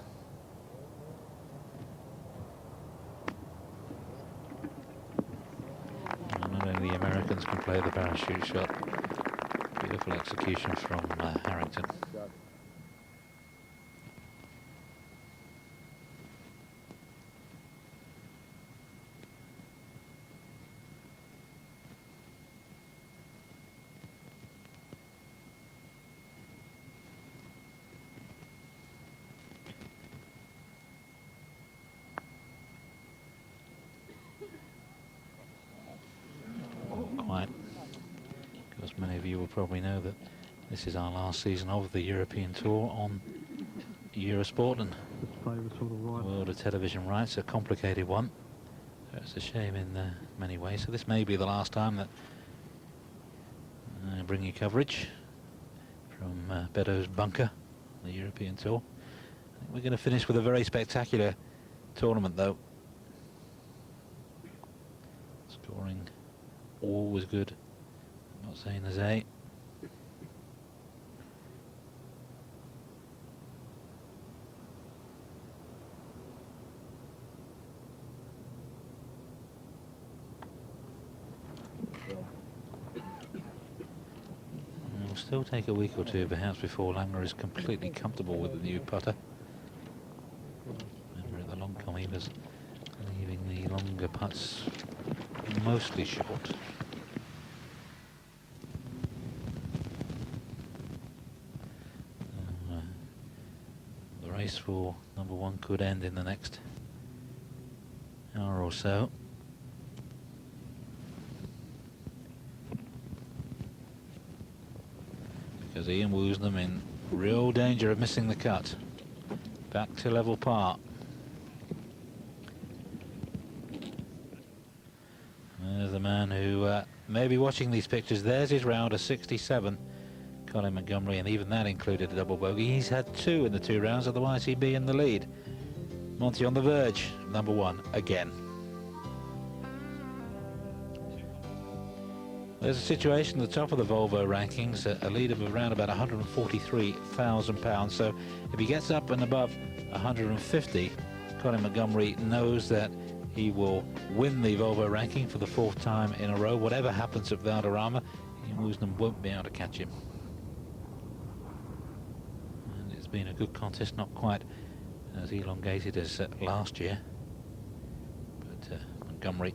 And not only the Americans can play the parachute shot, but Beautiful execution from Harrington. Quite, because many of you will probably know that this is our last season of the European Tour on Eurosport, and the world of television rights, a complicated one. So it's a shame in many ways. So this may be the last time that I bring you coverage from Beddoes bunker, the European Tour. I think we're going to finish with a very spectacular tournament, though. Scoring always good. I'm not saying there's a. It'll still take a week or two perhaps before Langer is completely comfortable with the new putter. Remember at the Longcombe he was leaving the longer putts mostly short. The race for number one could end in the next hour or so. Because Ian Woosnam in real danger of missing the cut. Back to level par. There's the man who may be watching these pictures. There's his round of 67, Colin Montgomery, and even that included a double bogey. He's had 2 in the 2 rounds, otherwise he'd be in the lead. Monty on the verge, number 1 again. There's a situation at the top of the Volvo rankings, a lead of around about £143,000. So if he gets up and above 150, Colin Montgomery knows that he will win the Volvo ranking for the 4th time in a row. Whatever happens at Valderrama, Ian Woosnam won't be able to catch him. And it's been a good contest, not quite as elongated as last year. But Montgomery,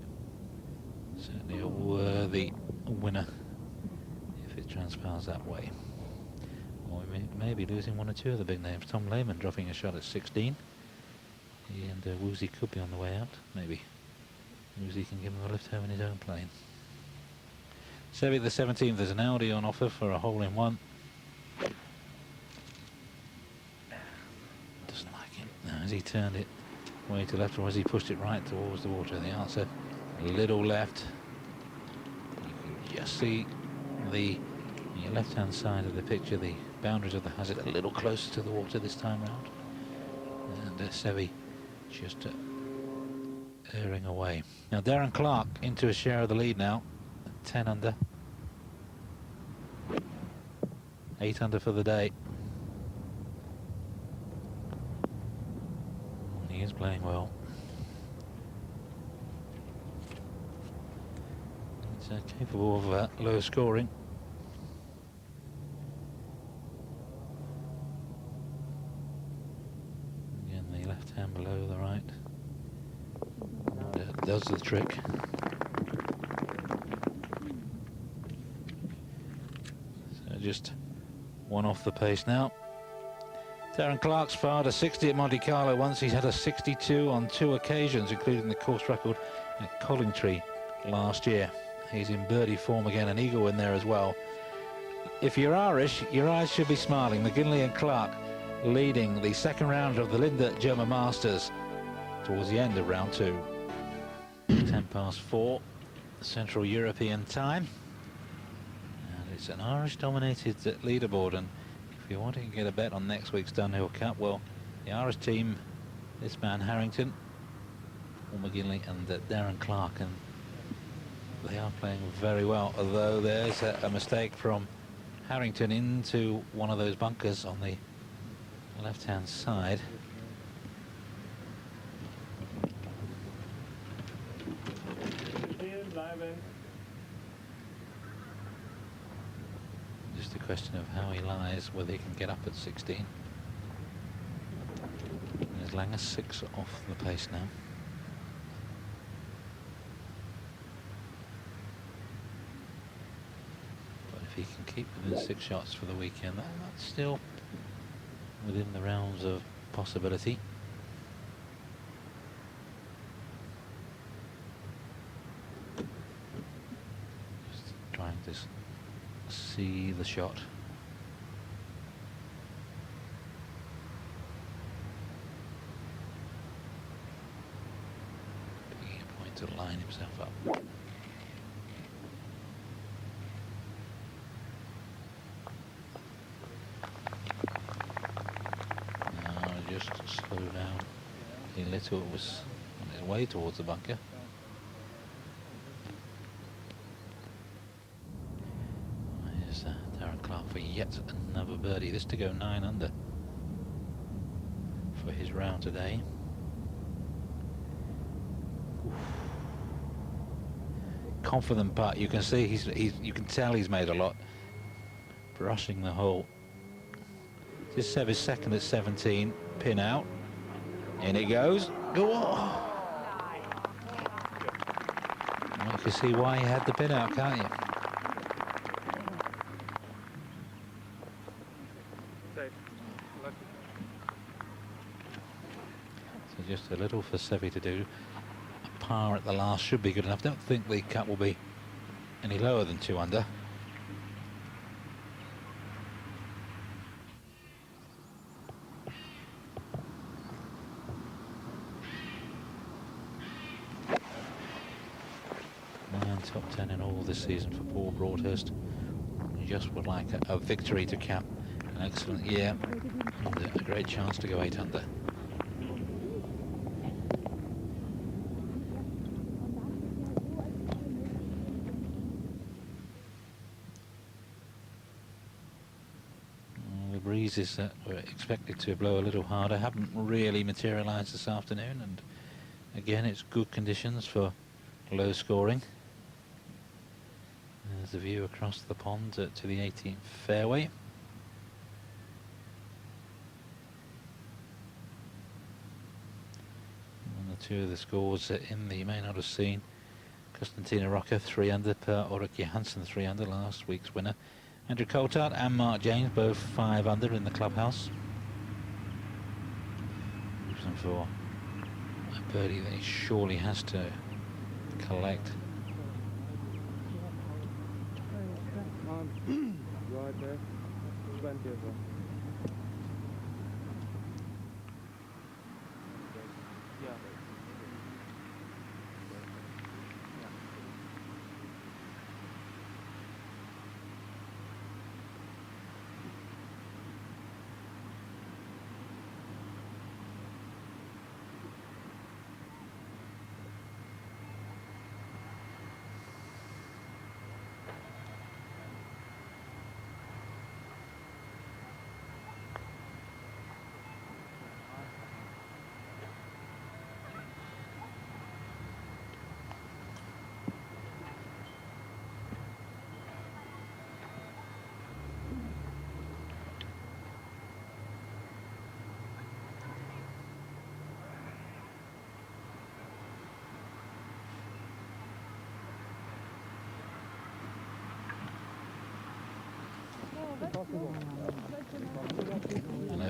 certainly a worthy winner if it transpires that way. Or we may be losing 1 or 2 of the big names. Tom Lehman dropping a shot at 16. He and Woozy could be on the way out. Maybe Woozy can give him a lift home in his own plane. Seve the 17th, there's an Audi on offer for a hole-in-one. Doesn't like it. No, has he turned it way to left or has he pushed it right towards the water? The answer, a little left. You can just see the left-hand side of the picture, the boundaries of the hazard a little closer to the water this time round. And Seve just erring away. Now Darren Clark into a share of the lead now, 10 under. 8 under for the day. He is playing well. He's capable of low scoring. Again, the left hand below the right. And, does the trick. So just 1 off the pace now. Darren Clark's fired a 60 at Monte Carlo once. He's had a 62 on 2 occasions, including the course record at Collingtree last year. He's in birdie form again, an eagle in there as well. If you're Irish, your eyes should be smiling. McGinley and Clark leading the 2nd round of the Linde German Masters towards the end of round 2. 4:10 Central European time. And it's an Irish-dominated leaderboard, and if you're wanting to get a bet on next week's Dunhill Cup, well, the Irish team, this man Harrington, Paul McGinley and Darren Clark, and they are playing very well, although there's a mistake from Harrington into one of those bunkers on the left-hand side. Just question of how he lies, whether he can get up at 16. And there's Langer 6 off the pace now. But if he can keep within 6 shots for the weekend, that's still within the realms of possibility. Just trying to see the shot. Picking a point to line himself up. Now just slow down. He little was on his way towards the bunker. For yet another birdie. This to go 9 under for his round today. Oof. Confident putt. You can see you can tell he's made a lot. Brushing the hole. This is Seve's second at 17. Pin out. In it goes. Go on. Well, you can see why he had the pin out, can't you? Just a little for Seve to do. A par at the last should be good enough. Don't think the cut will be any lower than 2 under. Man, top 10 in all this season for Paul Broadhurst. He just would like a victory to cap an excellent year and a great chance to go 8 under. Breezes that were expected to blow a little harder haven't really materialised this afternoon, and again it's good conditions for low scoring. There's the view across the pond to the 18th fairway. And the 2 of the scores in the you may not have seen. Constantina Rocca 3 under per Ulrich Johansson 3 under, last week's winner. Andrew Coulthard and Mark James both 5 under in the clubhouse. Looking for a birdie that he surely has to collect. Right there. Plenty of them. Hello.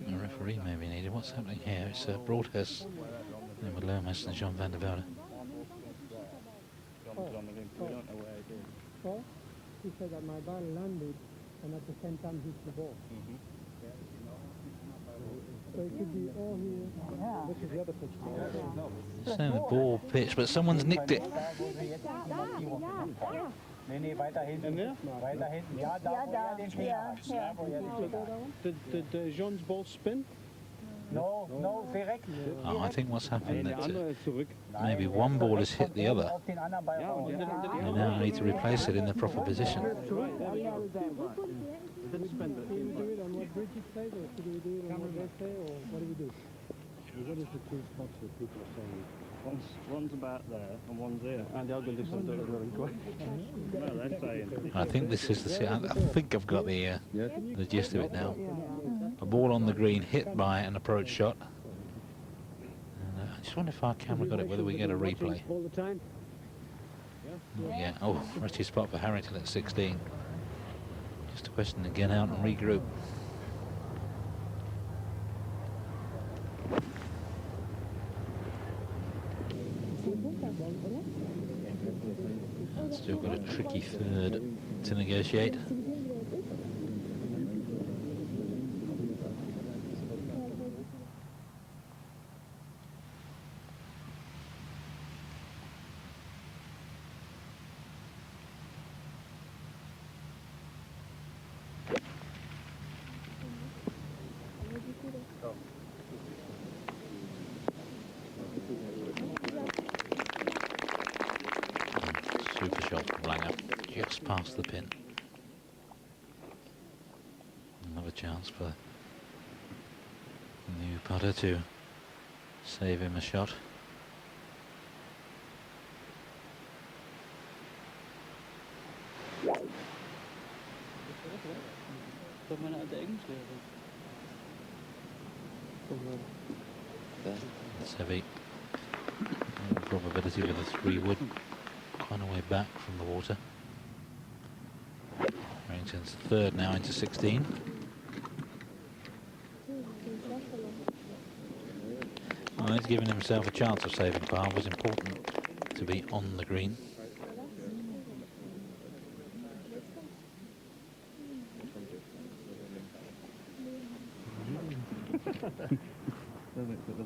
A referee may be needed. What's happening here? It's Broadhurst with Lomas and Jean van der Velde. So he said that my ball landed and at the same time hit the ball. So it could be all here. This is the other pitch. It's the ball pitch, but someone's nicked it. Nee, nee, weiter hinten. Weiter hinten. Ja, da, wo er den Finger hat. Ja, wo er den Finger hat. Did Jean's ball spin? No, no, direkt. Oh, I think what's happened that maybe one ball has hit the other. Den anderen Ball raus. You now need to replace it in the proper position. Do we do it on what Bridget says, or do we do it on what they say, or what do we do? What is the two spots that people are saying? One's about there and one's here. And the other distance no, they're saying. I think this is the. I think I've got the gist of it now. A ball on the green hit by an approach shot. And, I just wonder if our camera got it, whether we get a replay. All the time? Yeah. Oh, risky spot for Harrington at 16. Just a question to get out and regroup. Still got a tricky third to negotiate. Super shot from Langer, just past the pin. Another chance for the new putter to save him a shot. Seve, all probability with a 3-wood, quite a way back from the water. Harrington's third now into 16. Well, he's given himself a chance of saving par. It was important to be on the green.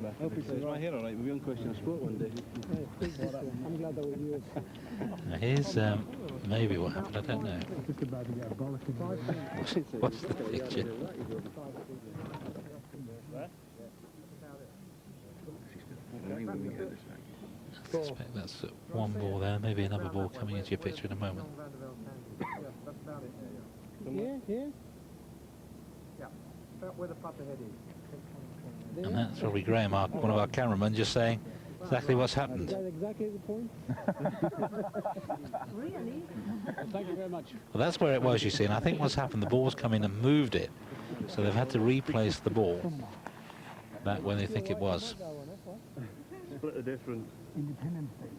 I hope it's right here, all right. We'll be on Question Sport one day. I'm glad that was yours. Now here's maybe what happened. I don't know. Just about to get a bollock in What's the picture? I suspect that's one ball there. Maybe another ball coming into your picture in a moment. Here? Yeah, where the putter head is. And that's probably Graham, one of our cameramen, just saying exactly what's happened. Is that exactly the point? Really? Thank you very much. Well, that's where it was, you see, and I think what's happened, the ball's come in and moved it, so they've had to replace the ball back where they think it was. Split the difference. Independence Day.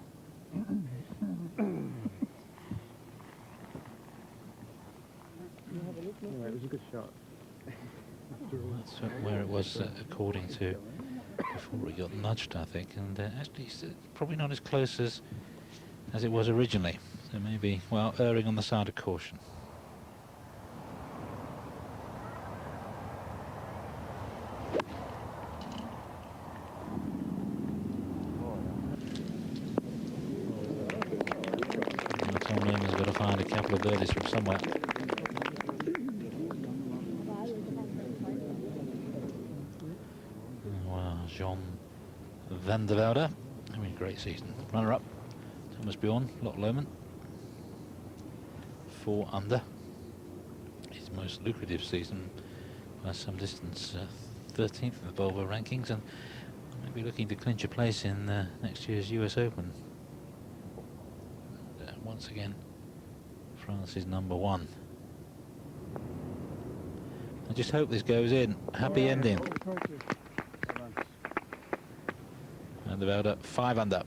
Anyway, it was a good shot. That's where it was, according to before we got nudged, I think, and actually it's probably not as close as it was originally. So maybe, well, erring on the side of caution. Tom Lehman's got to find a couple of birdies from somewhere. John van der Velde having a great season. Runner-up, Thomas Bjorn, Loch Lomond, 4 under. His most lucrative season by some distance, 13th in the Volvo rankings, and maybe looking to clinch a place in next year's US Open. And, once again, France is #1. I just hope this goes in. Happy ending. And about 5 under.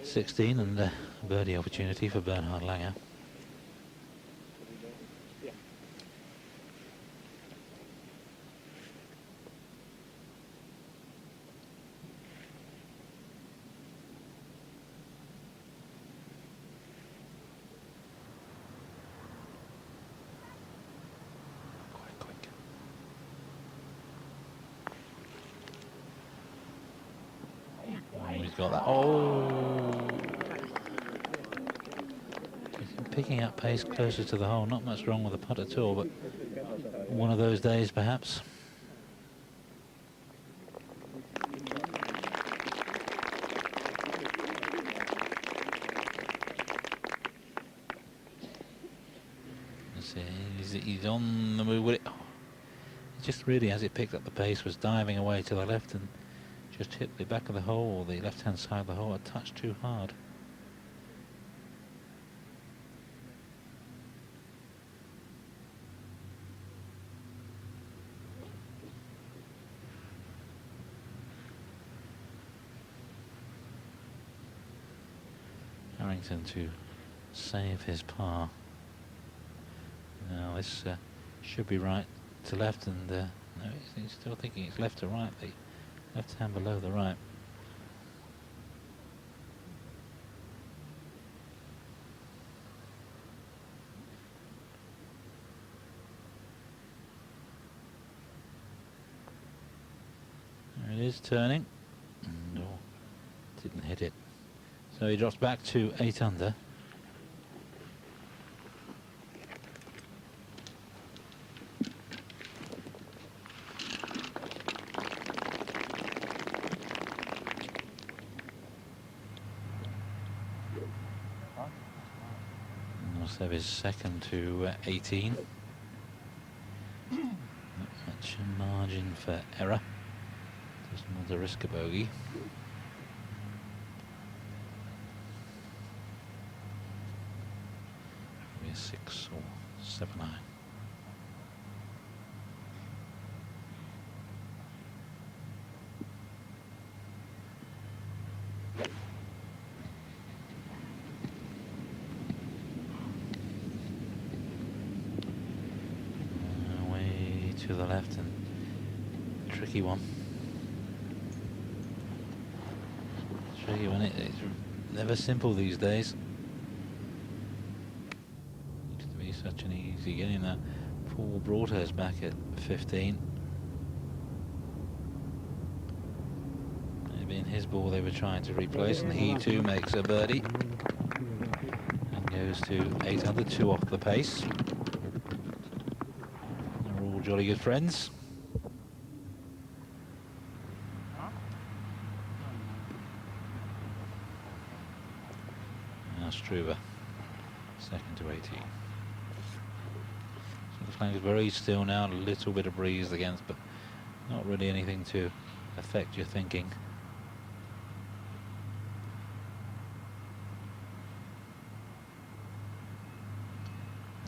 .16 and a birdie opportunity for Bernhard Langer. Got that. Oh, picking up pace closer to the hole. Not much wrong with the putt at all, but one of those days perhaps. Let's see, he's on the move with it. Oh, just really, as it picked up the pace, was diving away to the left and just hit the back of the hole, or the left-hand side of the hole, a touch too hard. Harrington to save his par. Now this should be right to left, and no, he's still thinking it's left to right. The left hand below the right. There it is, turning. No, didn't hit it. So he drops back to 8 under. Seve is second to 18. Not much margin for error. Doesn't want to risk a bogey. Maybe a 6 or 7 iron. To the left, and tricky one. Tricky one. It's never simple these days. Used to be such an easy getting that. Paul Broadhurst back at 15. Maybe in his ball they were trying to replace, and he too makes a birdie and goes to 8 under, 2 off the pace. Jolly good friends. Now Struve, second to 18. So the flag is very still now, a little bit of breeze against, but not really anything to affect your thinking.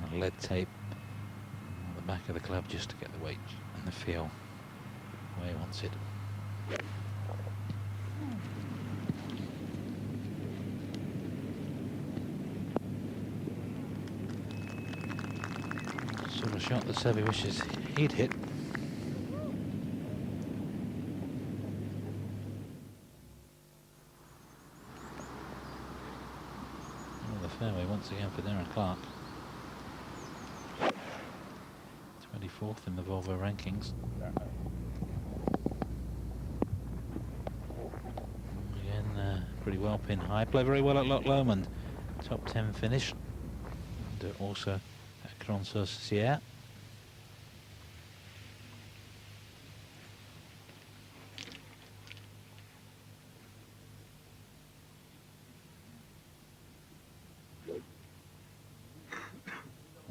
And lead tape back of the club just to get the weight and the feel where he wants it. Sort of shot that Seve wishes he'd hit. Oh, the fairway once again for Darren Clark. 24th in the Volvo rankings. Again, pretty well pin high. Play very well at Loch Lomond. Top 10 finish. And also at Cron-sur-Sierre.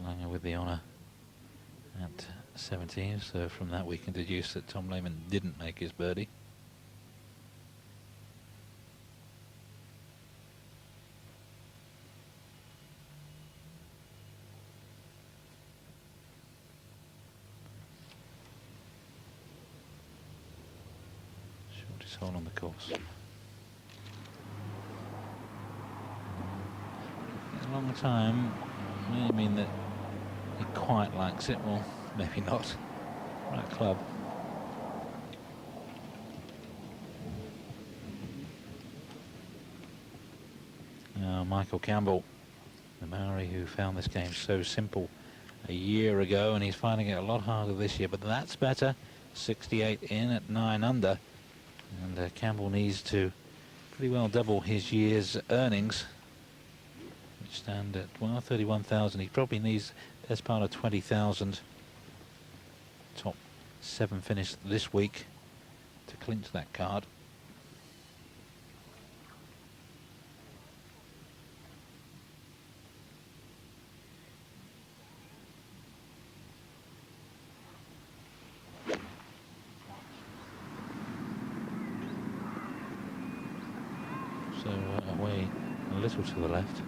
Langer with the honour at 17, so from that we can deduce that Tom Lehman didn't make his birdie. Shortest hole on the course. A long time. I mean that he quite likes it, well, maybe not. Right club. Now Michael Campbell, the Maori who found this game so simple a year ago, and he's finding it a lot harder this year, but that's better. 68 in at 9 under, and Campbell needs to pretty well double his year's earnings, which stand at, well, 31,000. He probably needs best part of 20,000. Top 7 finish this week to clinch that card. So away a little to the left.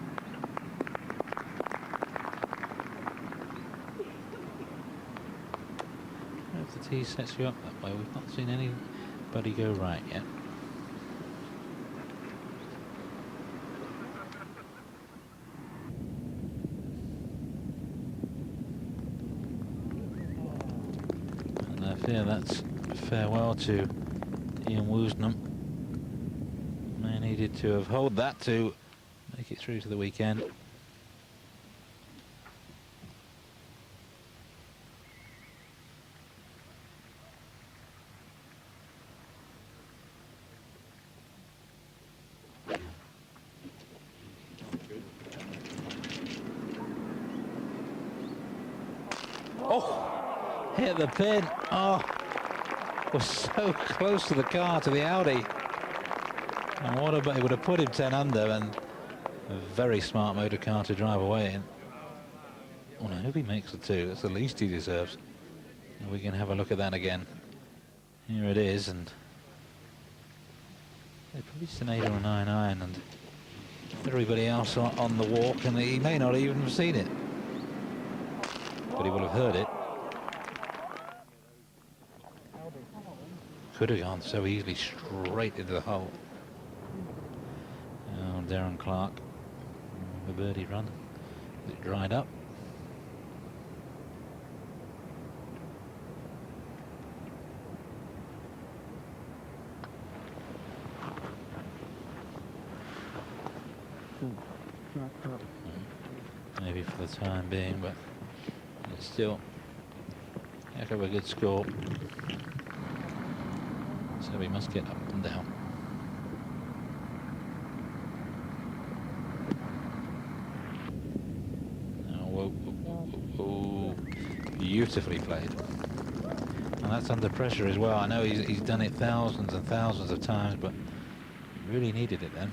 If the tee sets you up that way, we've not seen anybody go right yet. And I fear that's farewell to Ian Woosnam. They needed to have held that to make it through to the weekend. Oh, hit the pin. Oh, was so close to the car, to the Audi. And what about, it would have put him 10 under, and a very smart motor car to drive away in. Well, I hope he makes the 2. That's the least he deserves. And we can have a look at that again. Here it is, and it's probably just an 8 or a 9 iron, and everybody else on the walk, and he may not even have seen it, but he will have heard it. Could have gone so easily straight into the hole. Oh, Darren Clark, the birdie run. It dried up. Maybe for the time being, but it's still a heck of a good score. So we must get up and down. Oh, beautifully played. And that's under pressure as well. I know he's done it thousands and thousands of times, but really needed it then.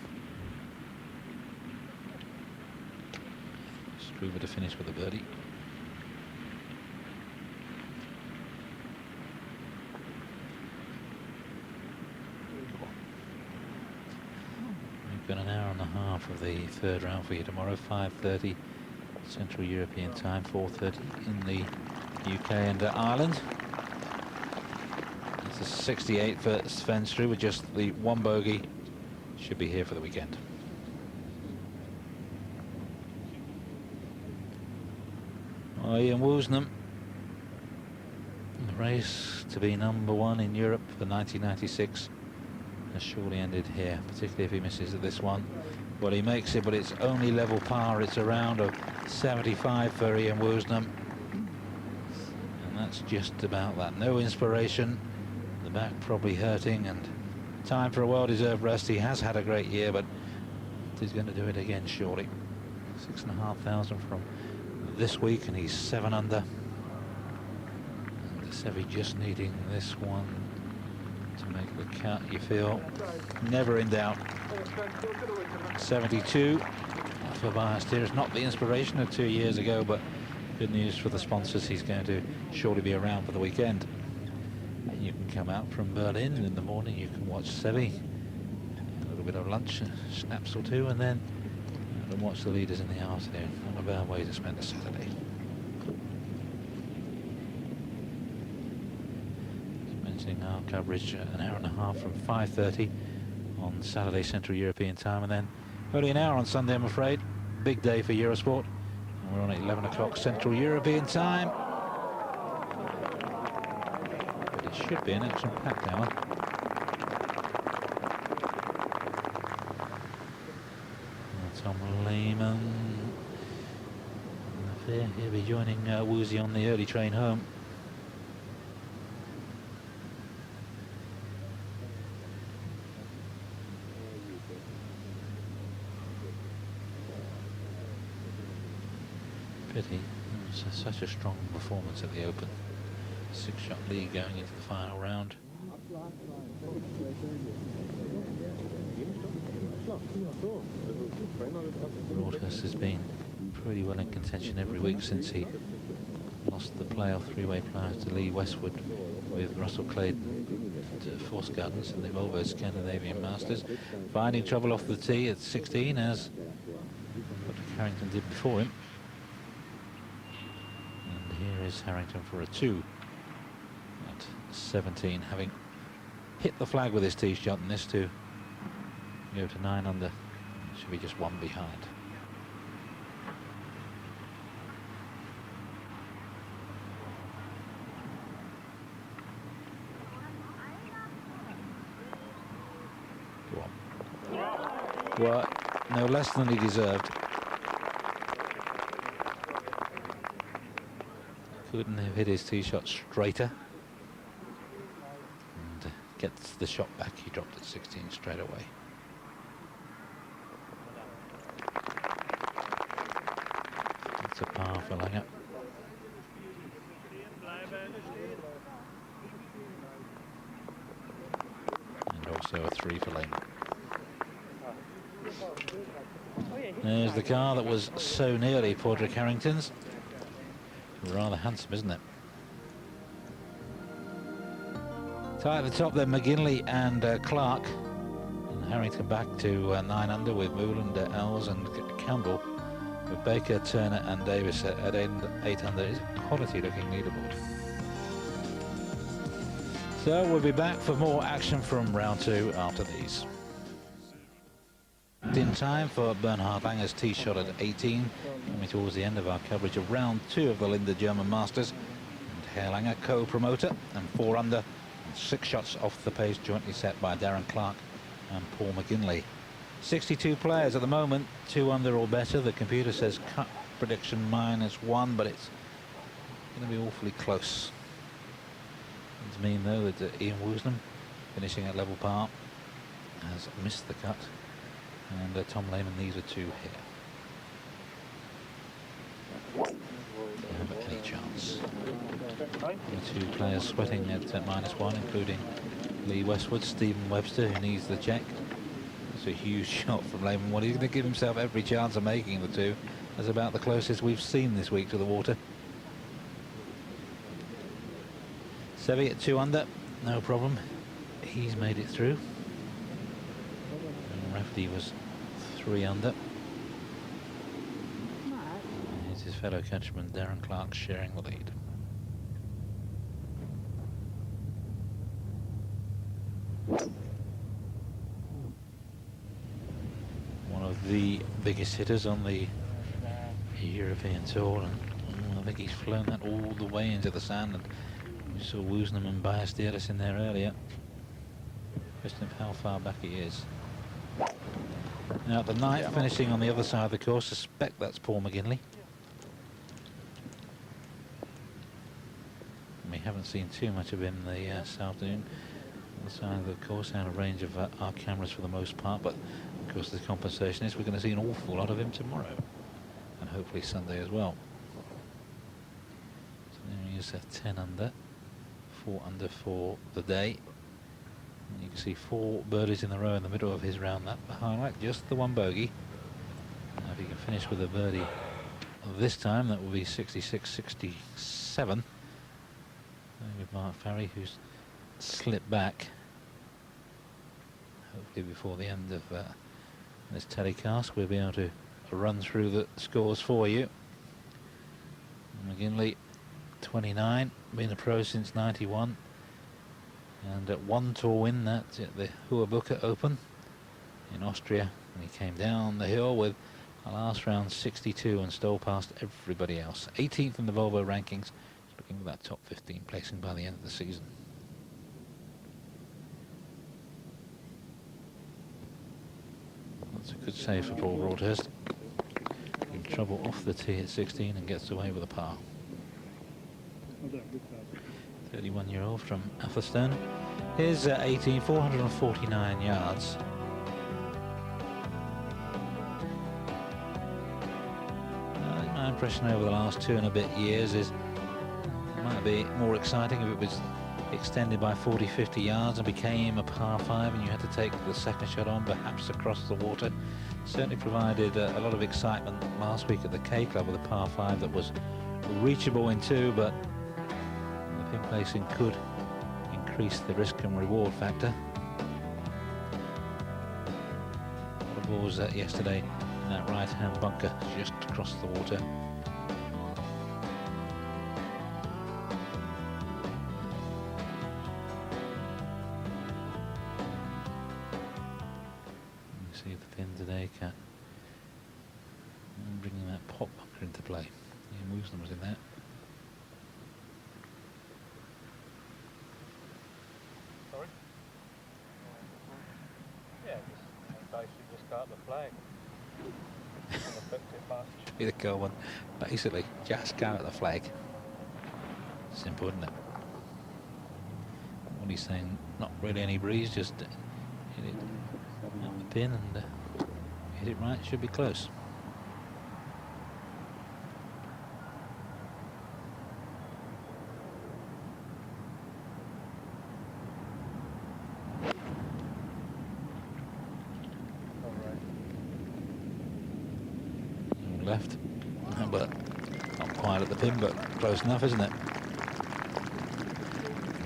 Struve to finish with a birdie. We've got an hour and a half of the 3rd round for you tomorrow. 5:30 Central European time, 4:30 in the UK and Ireland. It's a 68 for Sven Struve with just the 1 bogey. Should be here for the weekend. Ian Woosnam, the race to be #1 in Europe for 1996 has surely ended here, particularly if he misses this one. Well, he makes it, but it's only level par. It's a round of 75 for Ian Woosnam, and that's just about that. No inspiration, the back probably hurting, and time for a well-deserved rest. He has had a great year, but he's going to do it again surely. 6,500 from this week, and he's 7 under. And Seve just needing this one to make the cut. You feel never in doubt. 72 for Ballesteros, not the inspiration of 2 years ago, but good news for the sponsors. He's going to surely be around for the weekend. And you can come out from Berlin in the morning, you can watch Seve, a little bit of lunch, snaps or 2, and then and watch the leaders in the afternoon. Not a bad way to spend a Saturday. Just mentioning our coverage, an hour and a half from 5:30 on Saturday Central European time, and then only an hour on Sunday, I'm afraid. Big day for Eurosport, and we're on at 11 o'clock Central European time. But it should be an action-packed hour. Tom Lehman. He'll be joining Woozy on the early train home. pity. It was such a strong performance at the Open. 6-shot lead going into the final round. Broadhurst has been pretty well in contention every week since he lost the playoff three-way playoff to Lee Westwood with Russell Clayton to Force Gardens in the Volvo Scandinavian Masters. Finding trouble off the tee at 16 as Dr. Harrington did before him. And here is Harrington for a 2 at 17, having hit the flag with his tee shot, and this to go to 9 under. Should be just 1 behind. Go on. Well, no less than he deserved. Couldn't have hit his tee shot straighter. And gets the shot back. He dropped at 16 straight away. It's a par for Lange. And also a 3 for Lehman. There's the car that was so nearly Padraig Harrington's. Rather handsome, isn't it? Tight at the top then, McGinley and Clark. And Harrington back to 9 under with Mouland, Els and Campbell. With Baker, Turner and Davis at 8 under. It's a quality looking leaderboard. So we'll be back for more action from round 2 after these. In time for Bernhard Lange's tee shot at 18, coming towards the end of our coverage of round 2 of the Linde German Masters. And Herr Lange, co-promoter, and 4 under, and 6 shots off the pace jointly set by Darren Clark and Paul McGinley. 62 players at the moment, 2 under or better. The computer says cut prediction -1, but it's going to be awfully close. It does mean though that Ian Woosnam, finishing at level par, has missed the cut, and Tom Lehman, these are 2 here. Do you have any chance? The 2 players sweating at -1, including Lee Westwood, Stephen Webster, who needs the check. It's a huge shot from Lehman. Well, he's going to give himself every chance of making the 2. That's about the closest we've seen this week to the water. Seve at 2 under, no problem. He's made it through. And Rafferty was 3 under. Here's his fellow countryman Darren Clark sharing the lead. One of the biggest hitters on the European Tour, and I think he's flown that all the way into the sand. And we saw Woosnam and Ballesteros in there earlier. Question of how far back he is. Now the 9th finishing on the other side of the course, suspect that's Paul McGinley. We haven't seen too much of him this afternoon on the side of the course, out of range of our cameras for the most part, but of course the compensation is we're going to see an awful lot of him tomorrow, and hopefully Sunday as well. So there he is at 10 under, 4 under for the day. And you can see 4 birdies in a row in the middle of his round. That the highlight, just the 1 bogey. Now if he can finish with a birdie this time, that will be 66-67. With Mark Farry, who's slipped back. Hopefully before the end of this telecast we'll be able to run through the scores for you. McGinley, 29, been a pro since 91, and at 1 tour win, that's at the Huabuca Open in Austria, and he came down the hill with a last round 62 and stole past everybody else. 18th in the Volvo rankings, looking at that top 15 placing by the end of the season. That's a good save for Paul Broadhurst. In trouble off the tee at 16 and gets away with a par. 31-year-old from Atherstone. Here's 18, 449 yards. my impression over the last 2 and a bit years is it might be more exciting if it was extended by 40-50 yards and became a par 5 and you had to take the second shot on perhaps across the water. Certainly provided a lot of excitement last week at the K Club with a par 5 that was reachable in 2, but the pin placing could increase the risk and reward factor. A lot of balls yesterday in that right hand bunker just across the water. See the pin today, Cat. And bringing that pop bunker into play. Ian Woosnam was in there. Sorry? Yeah, basically just cut the flag. Be the cool one. Basically, just go at the flag. Simple, isn't it? What he's saying, not really any breeze, just hit it at the pin and hit it right, should be close. Left, but not quite at the pin, but close enough, isn't it?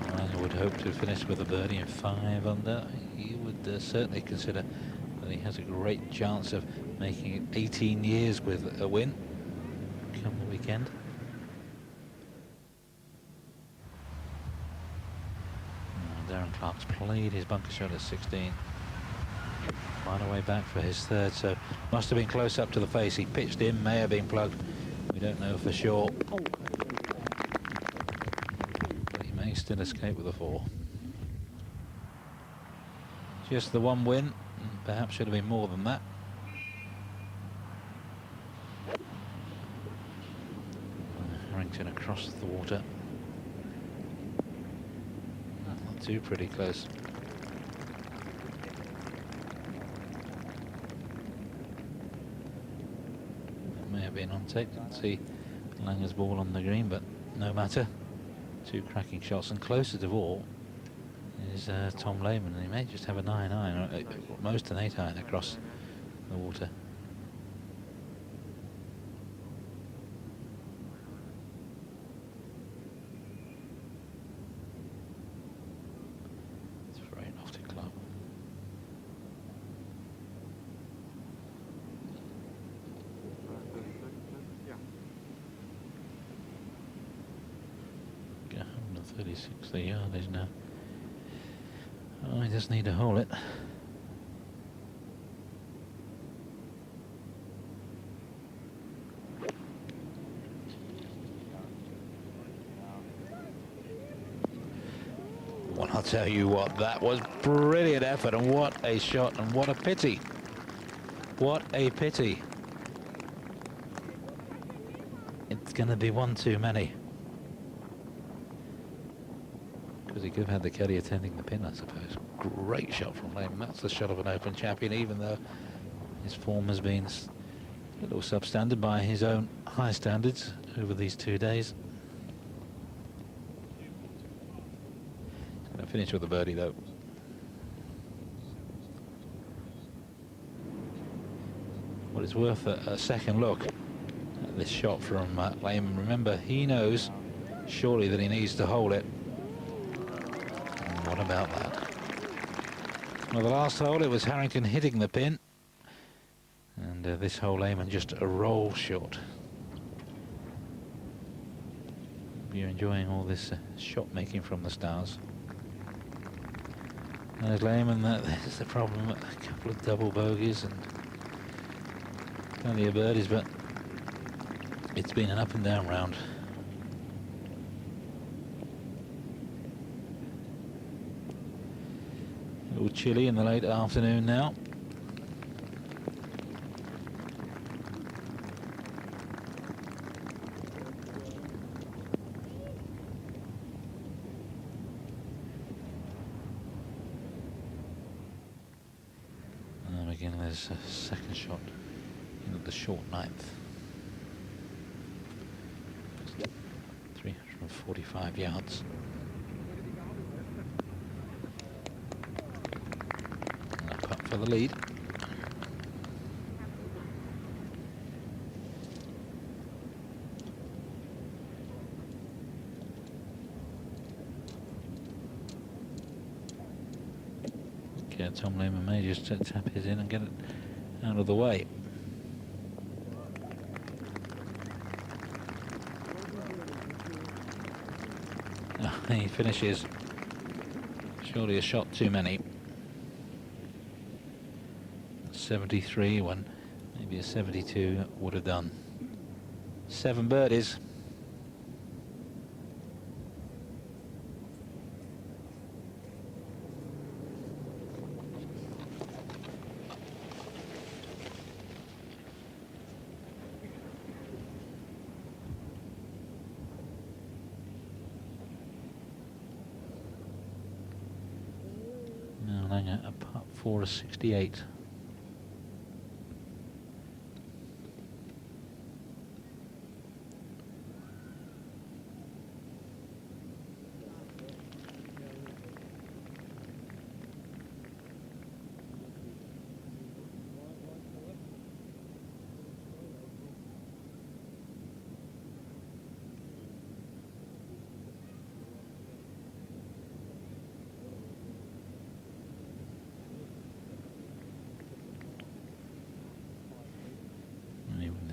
I would hope to finish with a birdie in 5 under. He would certainly consider that he has a great chance of making it 18 years with a win come the weekend. Darren Clark's played his bunker shot at 16. Quite a way back for his 3rd, so must have been close up to the face. He pitched in, may have been plugged. We don't know for sure. But he may still escape with a 4. Just the 1 win, perhaps should have been more than that. Harrington across the water. Not too pretty close. Been on tape, didn't see Langer's ball on the green, but no matter. 2 cracking shots, and closest of all is Tom Lehman, and he may just have a 9-iron, or at most an 8-iron across the water. It's a very lofty club. Yeah, 136 the yardage now. Oh, he just need to hold it. Well, I'll tell you what, that was brilliant effort, and what a shot, and what a pity. What a pity. It's going to be one too many. Because he could have had the caddy attending the pin, I suppose. Great shot from Lehman. That's the shot of an Open champion, even though his form has been a little substandard by his own high standards over these 2 days. He's going to finish with a birdie, though. Well, it's worth a second look at this shot from Lehman. Remember, he knows surely that he needs to hold it. What about that? Well, the last hole, it was Harrington hitting the pin. And this hole, Lehman just a roll short. You're enjoying all this shot making from the stars. There's Lehman, there's the problem, a couple of double bogeys and plenty of birdies, but it's been an up and down round. A little chilly in the late afternoon now. And again, there's a second shot in at the short 9th. 45 yards. And a putt for the lead. Okay, Tom Lehman may just tap his in and get it out of the way. He finishes surely a shot too many. 73 when maybe a 72 would have done. 7 birdies. A putt for a 68.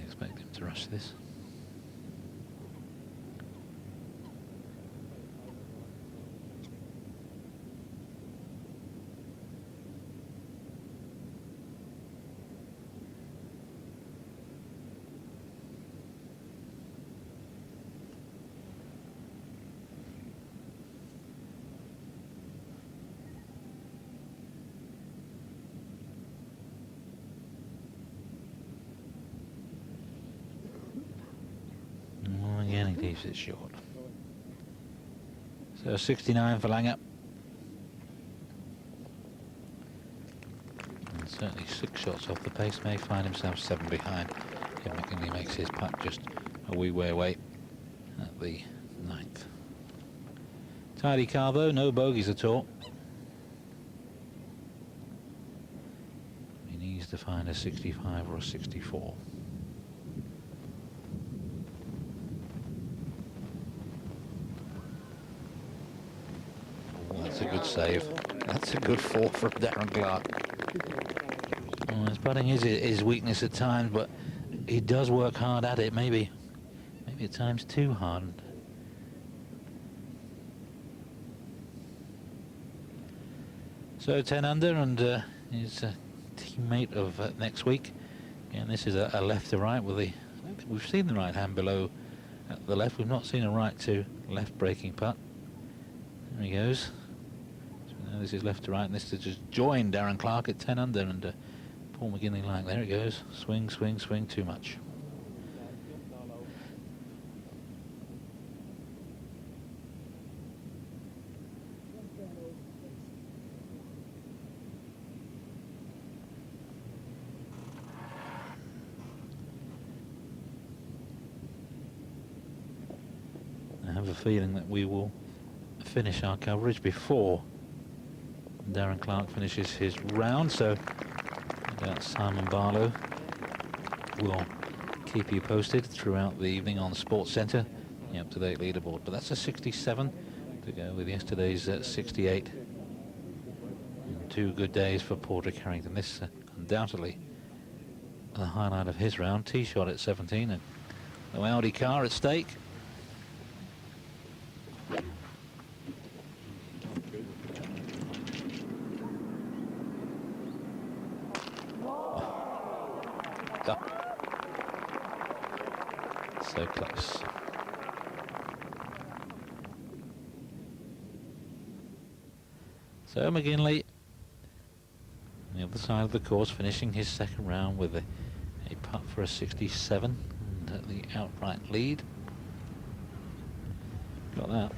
Expect him to rush this. Again, he leaves it short. So 69 for Langer. And certainly 6 shots off the pace, may find himself 7 behind. If McKinley makes his putt just a wee way away at the 9th. Tidy car though, no bogeys at all. He needs to find a 65 or a 64. That's a good save. That's a good 4 from Darren Clark. Well, his putting is his weakness at times, but he does work hard at it. Maybe at times too hard. So 10 under, and his teammate of next week. Again, this is a left to right with the. We've seen the right hand below at the left. We've not seen a right to left breaking putt. There he goes. This is left to right, and this is just join Darren Clark at 10 under, and Paul McGinley like, there it goes. Swing, swing, swing, too much. I have a feeling that we will finish our coverage before Darren Clark finishes his round, so Simon Barlow will keep you posted throughout the evening on Sports Centre, the up-to-date leaderboard. But that's a 67 to go with yesterday's 68. And 2 good days for Padraig Harrington. This undoubtedly the highlight of his round. Tee shot at 17 and the Audi car at stake. So close. So McGinley on the other side of the course, finishing his second round with a putt for a 67 and the outright lead. Got that.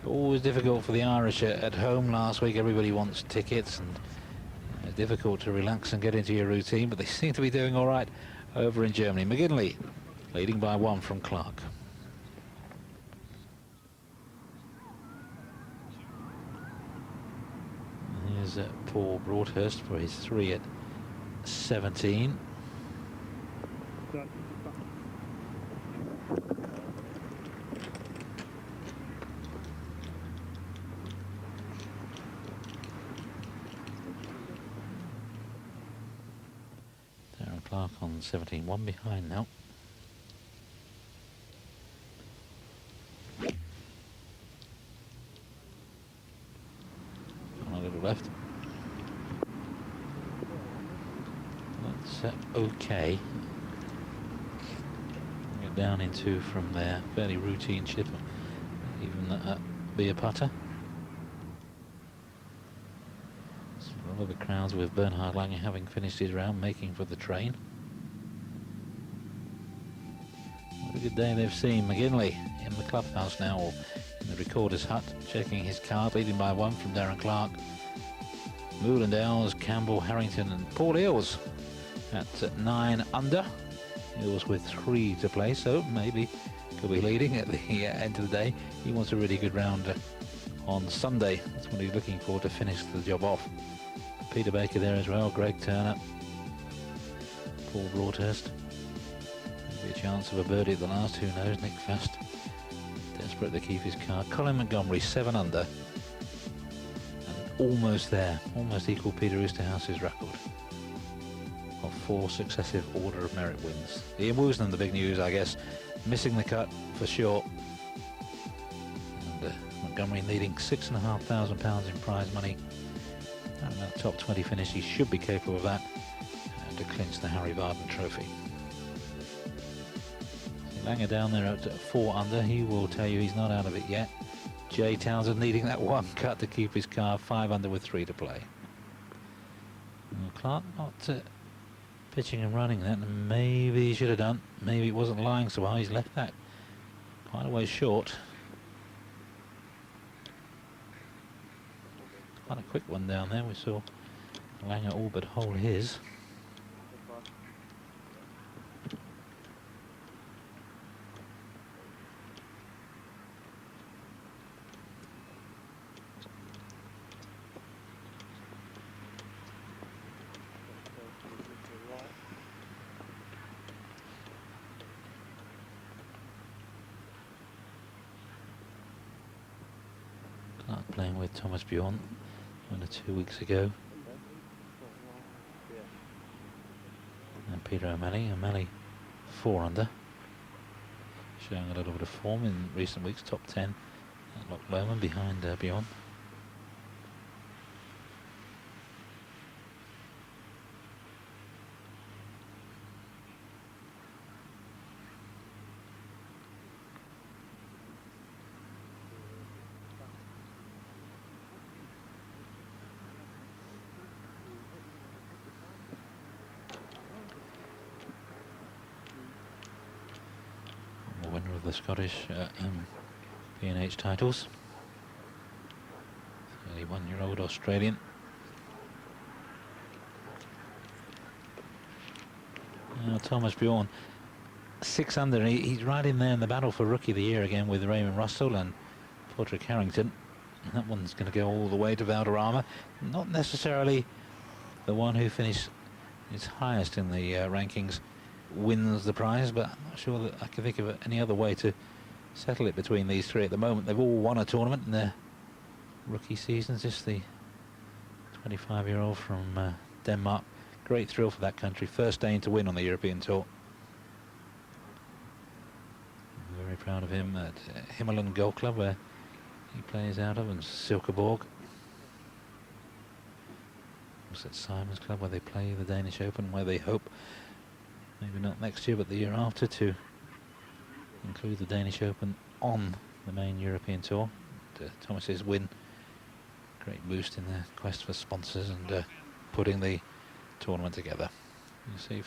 Always difficult for the Irish at home. Last week everybody wants tickets, and difficult to relax and get into your routine, but they seem to be doing all right over in Germany. McGinley leading by 1 from Clark. Here's Paul Broadhurst for his 3 at 17. Clark on 17, 1 behind now. A little left. That's okay. Get down into from there, fairly routine chip, even be a putter. A lot of the crowds with Bernhard Lange having finished his round, making for the train. What a good day they've seen. McGinley in the clubhouse now, or in the recorder's hut, checking his card, leading by 1 from Darren Clark. Moulindales, Campbell, Harrington and Paul Eales at 9 under. Eales with 3 to play, so maybe could be leading at the end of the day. He wants a really good round on Sunday. That's what he's looking for to finish the job off. Peter Baker there as well, Greg Turner, Paul Broadhurst. Maybe a chance of a birdie at the last, who knows. Nick Fast desperate to keep his card. Colin Montgomery 7 under and almost there, almost equal Peter Oosterhouse's record of 4 successive Order of Merit wins. Ian Woosnam, the big news, I guess, missing the cut for sure. And Montgomery needing £6,500 in prize money. And that top 20 finish, he should be capable of that to clinch the Harry Varden Trophy. Langer down there at 4 under. He will tell you he's not out of it yet. Jay Townsend needing that 1 cut to keep his car 5 under with 3 to play. Well, Clark not pitching and running that, and maybe he should have done. Maybe it wasn't lying so well. He's left that quite a way short. Quite a quick one down there. We saw Langer all but hold his. Clark playing with Thomas Bjorn 1 or 2 weeks ago. And Peter O'Malley 4 under. Showing a little bit of form in recent weeks, top 10 at Loch Lomond behind Bjorn. Winner of the Scottish P&H titles, 31-year-old Australian. Thomas Bjorn 6 under, and he's right in there in the battle for Rookie of the Year again with Raymond Russell and Padraig Harrington. And that one's going to go all the way to Valderrama. Not necessarily the one who finished his highest in the rankings wins the prize, but I'm not sure that I can think of any other way to settle it between these 3 at the moment. They've all won a tournament in their rookie seasons. Just the 25-year-old from Denmark. Great thrill for that country. First Dane to win on the European Tour. I'm very proud of him at Himmerland Golf Club, where he plays out of, and Silkeborg. Also at Simon's Club, where they play the Danish Open, where they hope, maybe not next year, but the year after, to include the Danish Open on the main European Tour. Thomas's win, great boost in their quest for sponsors and putting the tournament together. You see,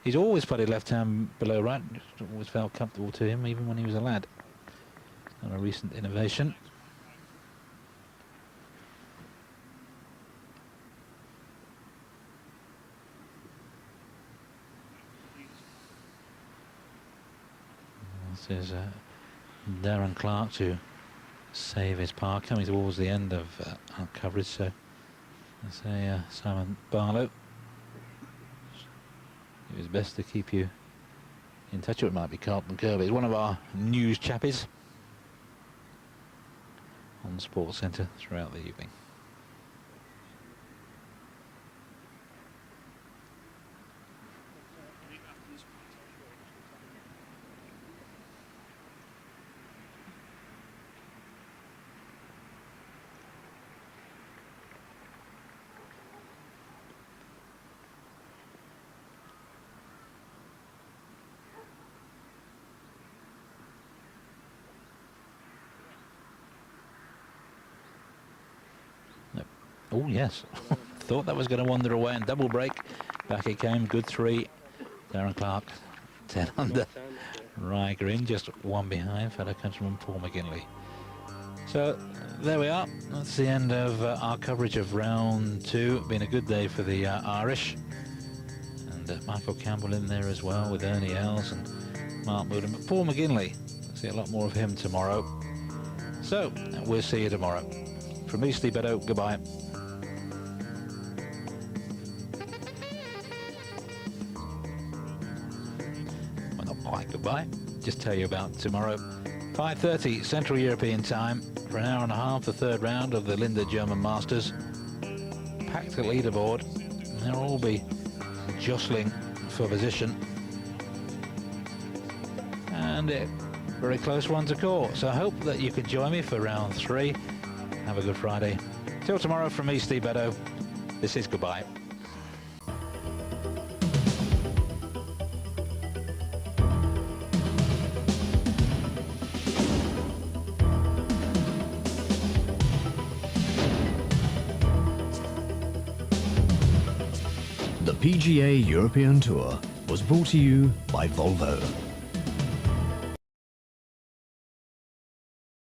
he's always putted left hand below right. Just always felt comfortable to him, even when he was a lad. Not a recent innovation. This is Darren Clark to save his par, coming towards the end of our coverage. So let's say Simon Barlow, it was best to keep you in touch. It might be Carlton Kirby. He's one of our news chappies on Sports Centre throughout the evening. Oh yes, thought that was going to wander away and double break. Back it came, good 3. Darren Clark, 10 under. Ryger in, just 1 behind fellow countryman Paul McGinley. So there we are. That's the end of our coverage of round 2. Been a good day for the Irish. And Michael Campbell in there as well with Ernie Els and Mark Moodham. But Paul McGinley, see a lot more of him tomorrow. So we'll see you tomorrow. From me, Steve Beddoe, goodbye. Goodbye. Just tell you about tomorrow. 5:30 Central European time for an hour and a half, the 3rd round of the Linde German Masters. Packed at Leaderboard. They'll all be jostling for position. And a very close one to call. So I hope that you can join me for round 3. Have a good Friday. Till tomorrow from me, Steve Beddoe. This is goodbye. The PGA European Tour was brought to you by Volvo.